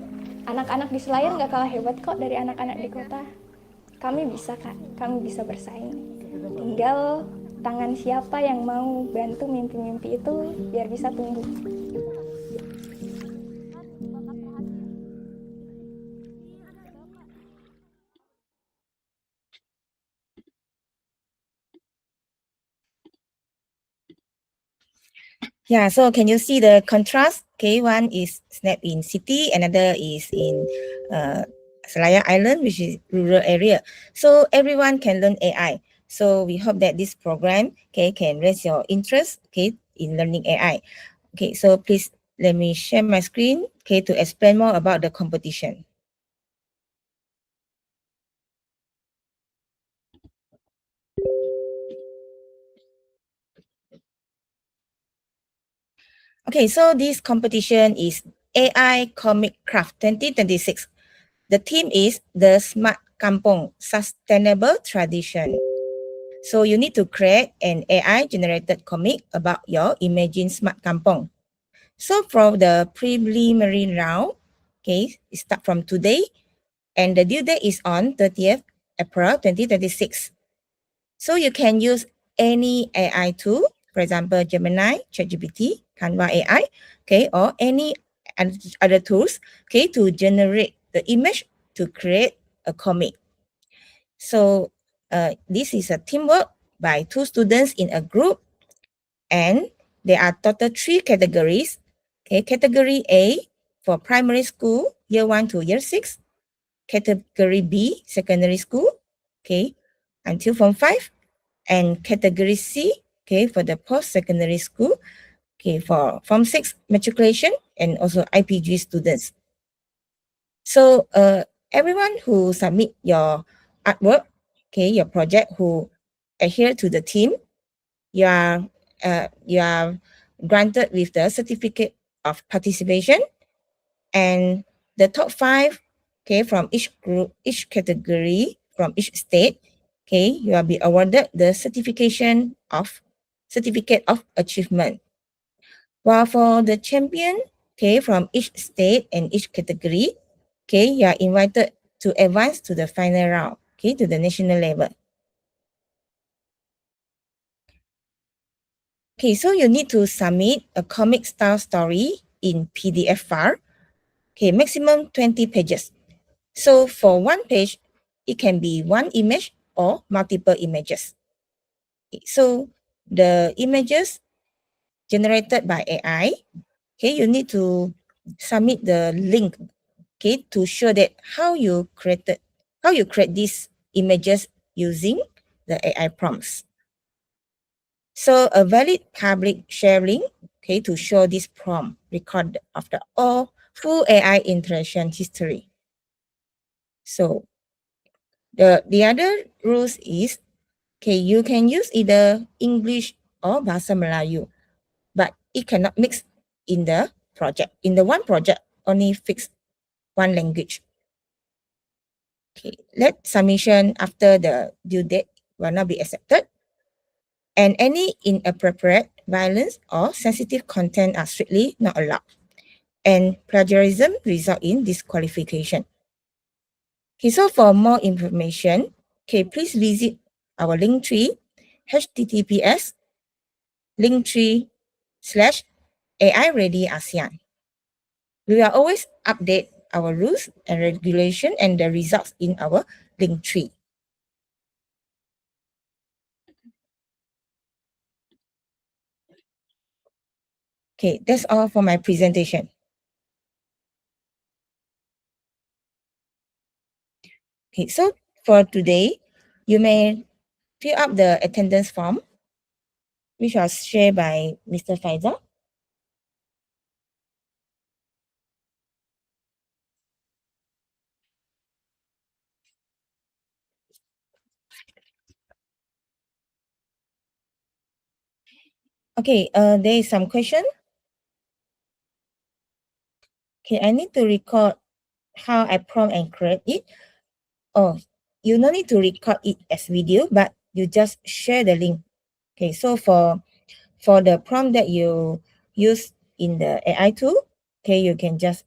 Anak-anak di Selayar nggak kalah hebat kok dari anak-anak di kota. Kami bisa Kak, kami bisa bersaing. Tinggal tangan siapa yang mau bantu mimpi-mimpi itu biar bisa tumbuh. Yeah, so can you see the contrast? Okay, one is snap in city, another is in Selayar Island, which is rural area. So everyone can learn AI. So we hope that this program, okay, can raise your interest, okay, in learning AI. Okay, so please let me share my screen, okay, to explain more about the competition. Okay, so this competition is AI Comic Craft 2026. The theme is the Smart Kampong Sustainable Tradition. So you need to create an AI generated comic about your imagined smart kampong. So for the preliminary round, okay, it start from today and the due date is on 30th April 2026. So you can use any AI tool, for example, Gemini, ChatGPT, Canva AI, okay, or any other tools, okay, to generate the image to create a comic. So this is a teamwork by 2 students in a group, and there are total 3 categories. Okay, category A for primary school, year 1 to year 6. Category B, secondary school, okay, until form 5. And category C, okay, for the post-secondary school, okay, for form 6 matriculation and also IPG students. So everyone who submit your artwork, okay, your project, who adhere to the theme, you are granted with the certificate of participation, and the top 5, okay, from each group, each category, from each state, okay, you will be awarded the certificate of achievement. While for the champion, okay, from each state and each category, okay, you are invited to advance to the final round, okay, to the national level. Okay, so you need to submit a comic style story in PDF file, okay, maximum 20 pages. So for one page, it can be one image or multiple images. Okay, so the images generated by AI, okay, you need to submit the link, okay, to show that how you create these images using the AI prompts. So a valid public share link, okay, to show this prompt record of the all full AI interaction history. So the other rules is, okay, you can use either English or Bahasa Melayu, but it cannot mix in the project. In the one project, only fix one language. Okay, let submission after the due date will not be accepted. And any inappropriate, violence, or sensitive content are strictly not allowed. And plagiarism result in disqualification. Okay, so for more information, okay, please visit our link tree, https linktree/AI Ready ASEAN. We will always update our rules and regulation and the results in our link tree. Okay, that's all for my presentation. Okay, so for today, you may fill up the attendance form, which was shared by Mr. Faizal. Okay, there is some question. Okay, I need to record how I prompt and create it. Oh, you don't need to record it as video, but you just share the link. Okay, so for the prompt that you use in the AI tool, okay, you can just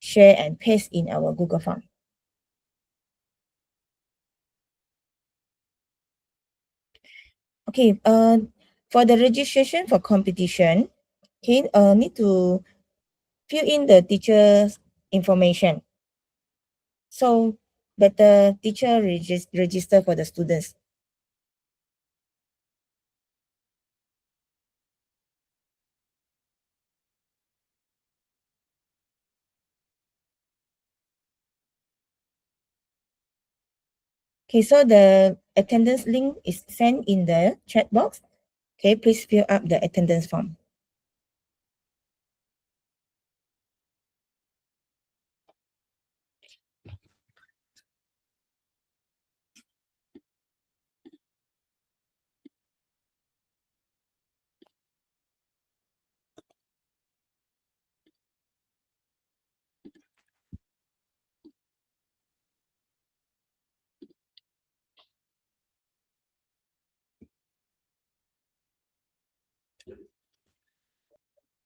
share and paste in our Google Form. Okay, for the registration for competition, okay, need to fill in the teacher's information. So that the teacher register for the students. Okay, so the attendance link is sent in the chat box. Okay, please fill up the attendance form.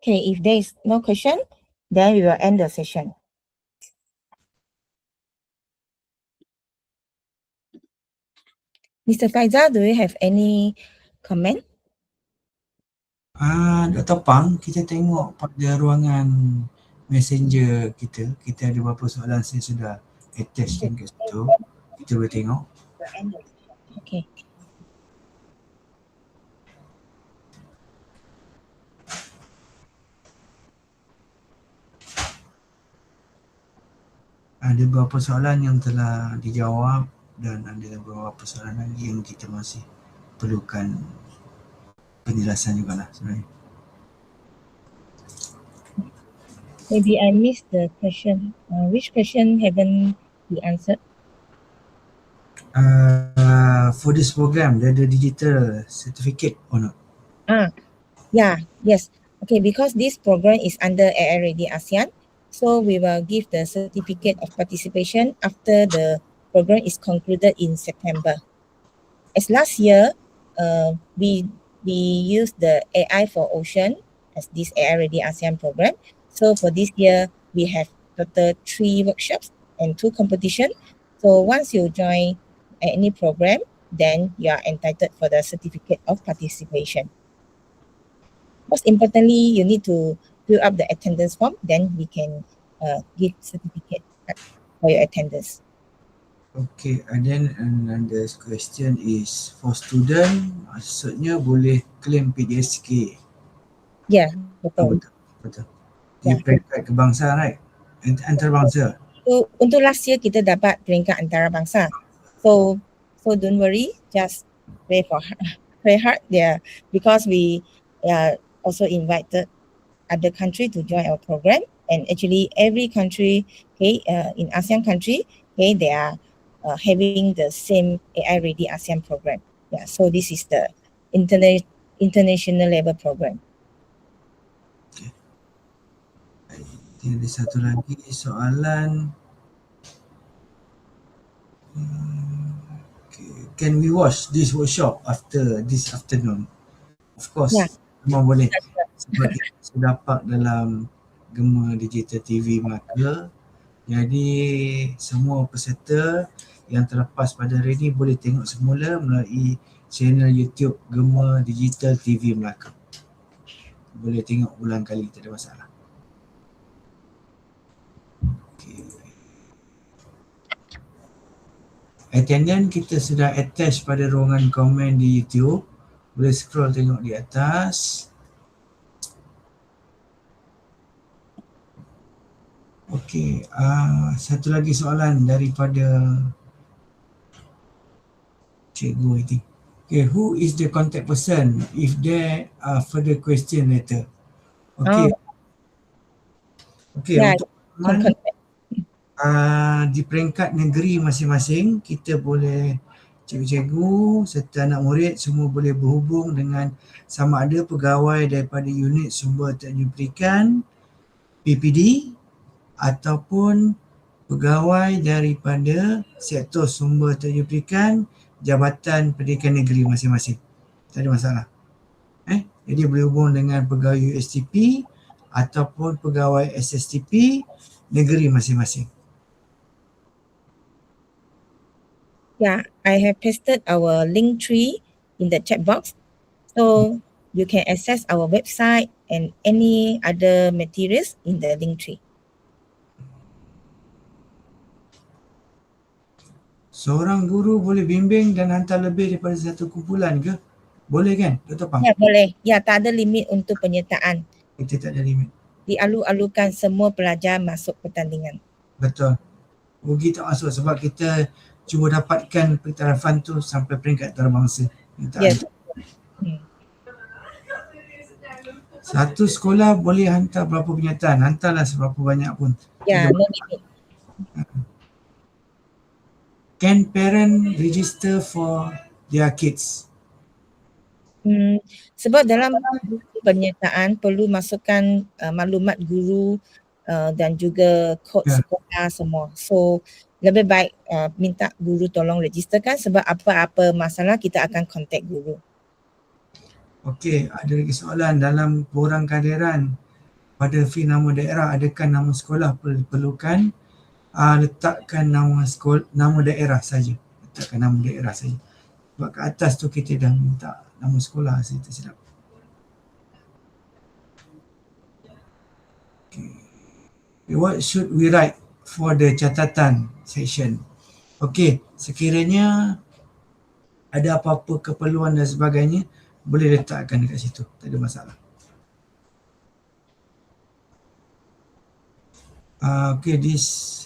Okay, if there is no question, then we will end the session. Mr. Faizal, do you have any comment? Dr. Pang, kita tengok pada ruangan messenger kita, kita ada beberapa soalan saya sudah attachkan kat situ. Kita boleh tengok. Okay. Ada beberapa soalan yang telah dijawab dan ada beberapa soalan lagi yang kita masih perlukan penjelasan jugalah sebenarnya. Maybe I missed the question. Which question haven't be answered? For this program, there the digital certificate or not? Yeah, yes. Okay, because this program is under AI Ready ASEAN, so we will give the certificate of participation after the program is concluded in September. As last year, we used the AI for Ocean as this AI Ready ASEAN program. So for this year, we have total 3 workshops and 2 competitions. So once you join any program, then you are entitled for the certificate of participation. Most importantly, you need to fill up the attendance form, then we can give certificate for your attendance. Okay, and then another question is for student, maksudnya boleh claim PDSK. Yeah, betul. Betul. Dia peringkat kebangsaan, right? Antarabangsa. So, untuk last year kita dapat peringkat antarabangsa. So don't worry, just pray hard, yeah, because we also invited other country to join our program, and actually every country, okay, in ASEAN country, okay, they are having the same AI Ready ASEAN program. Yeah, so this is the international level program. Ada satu lagi soalan. Okay. Can we watch this workshop after this afternoon? Of course, memang boleh. Sebab kita terdapat dalam Gema Digital TV Melaka. Jadi semua peserta yang terlepas pada hari ini boleh tengok semula melalui channel YouTube Gema Digital TV Melaka. Boleh tengok ulang kali, tak ada masalah. Okay. Attendance kita sudah attach pada ruangan komen di YouTube. Boleh scroll tengok di atas. Okey, satu lagi soalan daripada Cikgu ini. Okay, who is the contact person if there are further question later? Okay. Okay, Yeah, untuk teman di peringkat negeri masing-masing, kita boleh cikgu-cikgu serta anak murid semua boleh berhubung dengan sama ada pegawai daripada unit sumber teknologi pendidikan PPD ataupun pegawai daripada sektor sumber teknologi pendidikan Jabatan Pendidikan Negeri masing-masing. Tak ada masalah. Jadi boleh hubung dengan pegawai USTP ataupun pegawai SSTP negeri masing-masing. Yeah, I have pasted our link tree in the chat box. So you can access our website and any other materials in the link tree. Seorang guru boleh bimbing dan hantar lebih daripada satu kumpulan ke? Boleh kan, Dr. Pang? Ya, boleh. Ya, tak ada limit untuk penyertaan. Kita tak ada limit. Dialu-alukan semua pelajar masuk pertandingan. Betul. Rugi tak masuk sebab kita cuba dapatkan pertarafan tu sampai peringkat antarabangsa. Yes. Satu sekolah boleh hantar berapa penyertaan, hantarlah seberapa banyak pun. Ya, no limit. Can parent register for their kids? Sebab dalam penyertaan perlu masukkan maklumat guru dan juga kod sekolah semua. So lebih baik minta guru tolong registerkan sebab apa-apa masalah kita akan contact guru. Okey, ada lagi soalan dalam borang kehadiran pada fee nama daerah, adakah nama sekolah perlukan? Letakkan nama sekolah, nama daerah saja. Letakkan nama daerah saja. Sebab kat atas tu kita dah minta nama sekolah, saya tak silap. Okay. What should we write for the catatan section? Okey, sekiranya ada apa-apa keperluan dan sebagainya, boleh letakkan dekat situ, tak ada masalah. Okay, this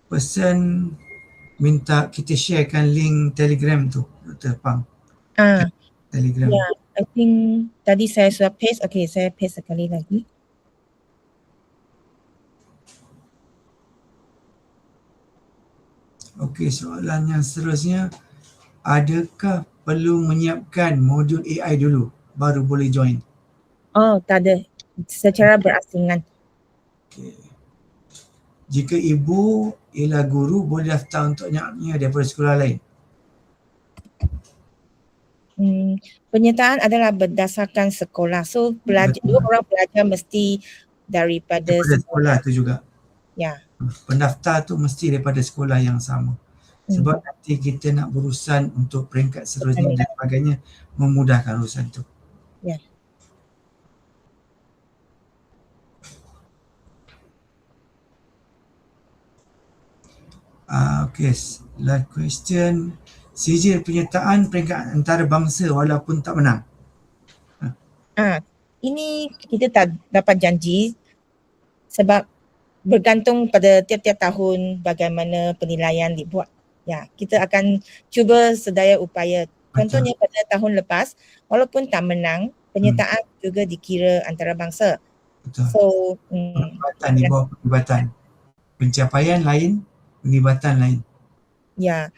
person minta kita sharekan link Telegram tu, Dr. Pang. Telegram. Yeah, I think tadi saya sudah paste. Okay, saya paste sekali lagi. Okay, soalan yang seterusnya, adakah perlu menyiapkan modul AI dulu baru boleh join? Oh, tak ada. Secara berasingan. Okay. Jika ibu ialah guru, boleh daftar untuk nyiapnya daripada sekolah lain? Penyertaan adalah berdasarkan sekolah. So pelajar, dua orang pelajar mesti daripada sekolah tu juga. Ya. Pendaftar tu mesti daripada sekolah yang sama. Sebab nanti kita nak berurusan untuk peringkat seterusnya dan sebagainya, memudahkan urusan tu. Ya. Okay, last question. Sijil penyertaan peringkat antarabangsa walaupun tak menang. Ini kita tak dapat janji sebab bergantung pada tiap-tiap tahun bagaimana penilaian dibuat. Ya, kita akan cuba sedaya upaya. Contohnya pada tahun lepas, walaupun tak menang, penyertaan juga dikira antarabangsa. Betul. So, penglibatan di bawah penglibatan. Pencapaian lain, penglibatan lain. Ya.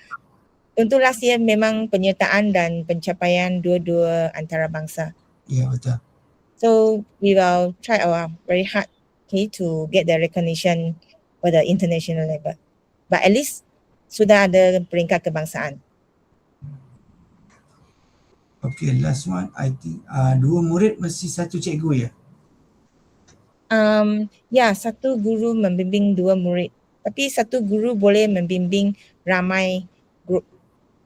Untuk last year memang penyertaan dan pencapaian dua-dua antarabangsa. Ya, betul. So we will try our very hard, okay, to get the recognition for the international level. But at least sudah ada peringkat kebangsaan. Okay, last one. I think dua murid mesti satu cikgu ya? Ya, satu guru membimbing dua murid. Tapi satu guru boleh membimbing ramai grup.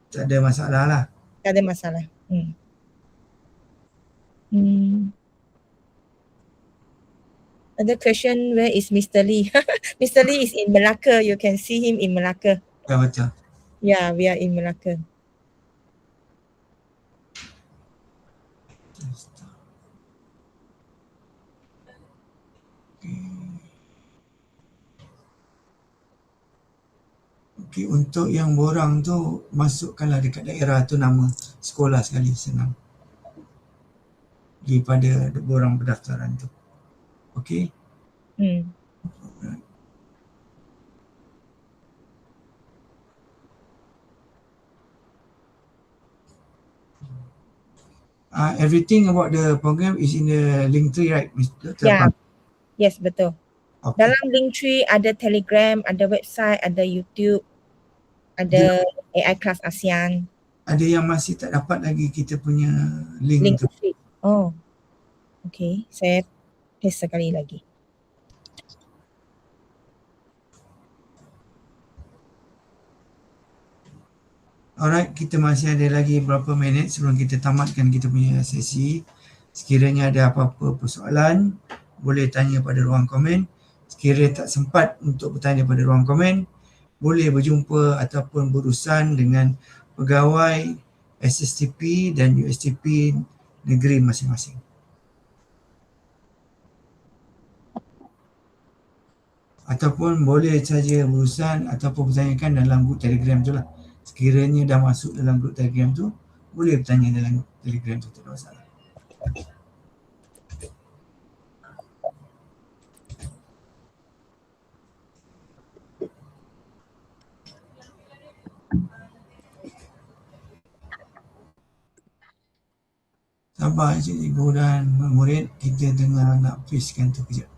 Tak ada masalah lah. Tak ada masalah. Another question, where is Mr. Lee? Mr. Lee is in Melaka. You can see him in Melaka. Ya, betul. Yeah, we are in Melaka. Okay, untuk yang borang tu, masukkanlah dekat daerah tu nama sekolah sekali, senang. Daripada borang pendaftaran tu. Okay? Everything about the program is in the link tree, right, Dr. Yeah. Pang? Yes, betul. Okay. Dalam link tree ada Telegram, ada website, ada YouTube, ada AI Class ASEAN. Ada yang masih tak dapat lagi kita punya link tu. Tree. Oh, okay. Saya paste sekali lagi. Alright, kita masih ada lagi beberapa minit sebelum kita tamatkan kita punya sesi. Sekiranya ada apa-apa persoalan, boleh tanya pada ruang komen. Sekiranya tak sempat untuk bertanya pada ruang komen, boleh berjumpa ataupun berurusan dengan pegawai SSTP dan USTP negeri masing-masing. Ataupun boleh saja berurusan ataupun bertanyakan dalam grup Telegram tu lah. Sekiranya dah masuk dalam grup Telegram tu, boleh bertanya dalam Telegram tu, tak ada masalah. Sabar cikgu dan murid, kita tengah nak pastekan tu kejap.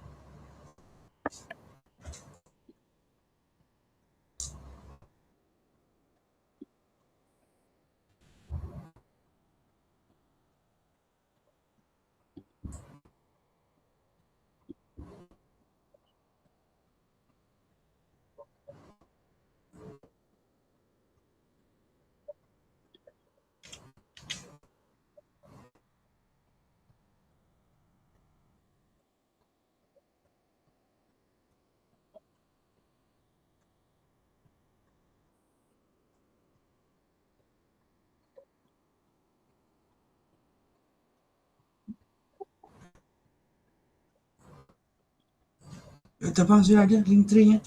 Abang sudah ada link tree-nya?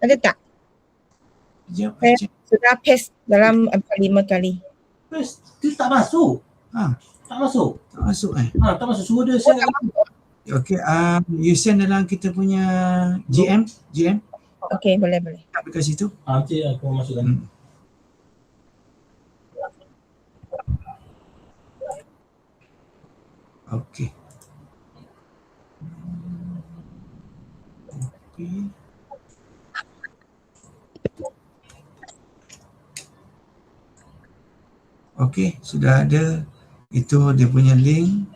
Ada tak? Sekejap, Saya cek. sudah paste dalam 4-5 kali. Terus dia tak masuk. Ha, Tak masuk. tak masuk Tak masuk. Suruh dia send lagi. Okay, you send dalam kita punya GM Okey, boleh. dekat situ. Nanti aku masukkan. Okay. Okay, sudah ada. Itu dia punya link.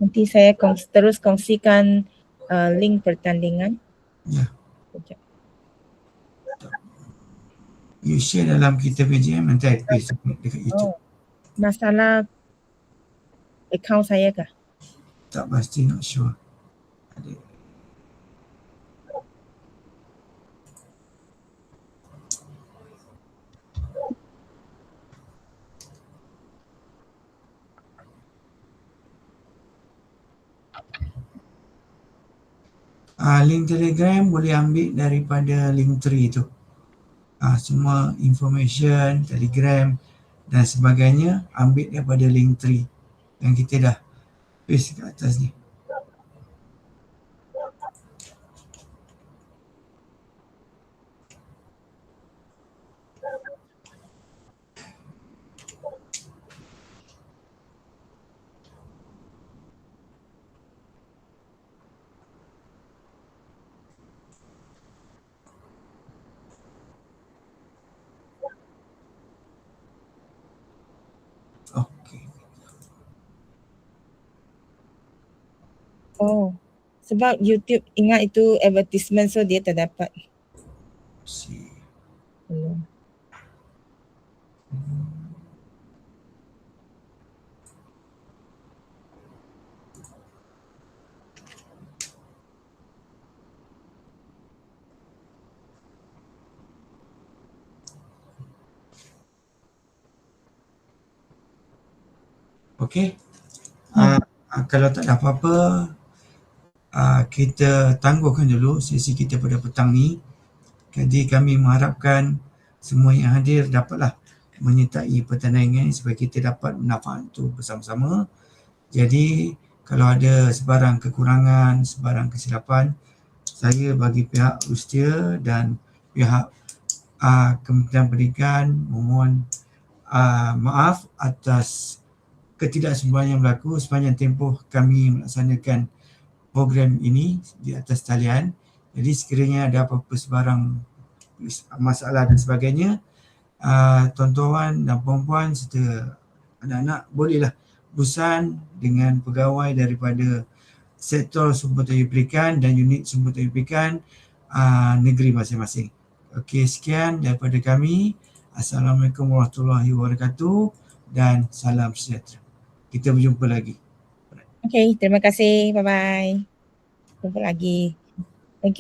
Nanti saya terus kongsikan link pertandingan. Ya. Sekejap. You share dalam kita PGM, nanti I paste dekat YouTube. Masalah akaun saya kah? Tak pasti, not sure. Ada. Link Telegram boleh ambil daripada link tree tu. Semua information, Telegram dan sebagainya ambil daripada link tree yang kita dah paste kat atas ni. Oh, sebab YouTube ingat itu advertisement, so dia tak dapat. Belum. Okey. Kalau tak ada apa-apa, kita tangguhkan dulu sesi kita pada petang ni. Jadi kami mengharapkan semua yang hadir dapatlah menyertai pertandingan supaya kita dapat manfaat tu bersama-sama. Jadi kalau ada sebarang kekurangan, sebarang kesilapan, saya bagi pihak Rustia dan pihak Kementerian Pendidikan memohon maaf atas ketidaksembarangan yang berlaku sepanjang tempoh kami melaksanakan program ini di atas talian. Jadi sekiranya ada apa-apa sebarang masalah dan sebagainya, tuan-tuan dan puan-puan serta anak-anak bolehlah berurusan dengan pegawai daripada sektor sumber daya pendidikan dan unit sumber daya pendidikan negeri masing-masing. Okey, sekian daripada kami. Assalamualaikum warahmatullahi wabarakatuh dan salam sejahtera. Kita berjumpa lagi. Okay, terima kasih. Bye-bye. Jumpa lagi.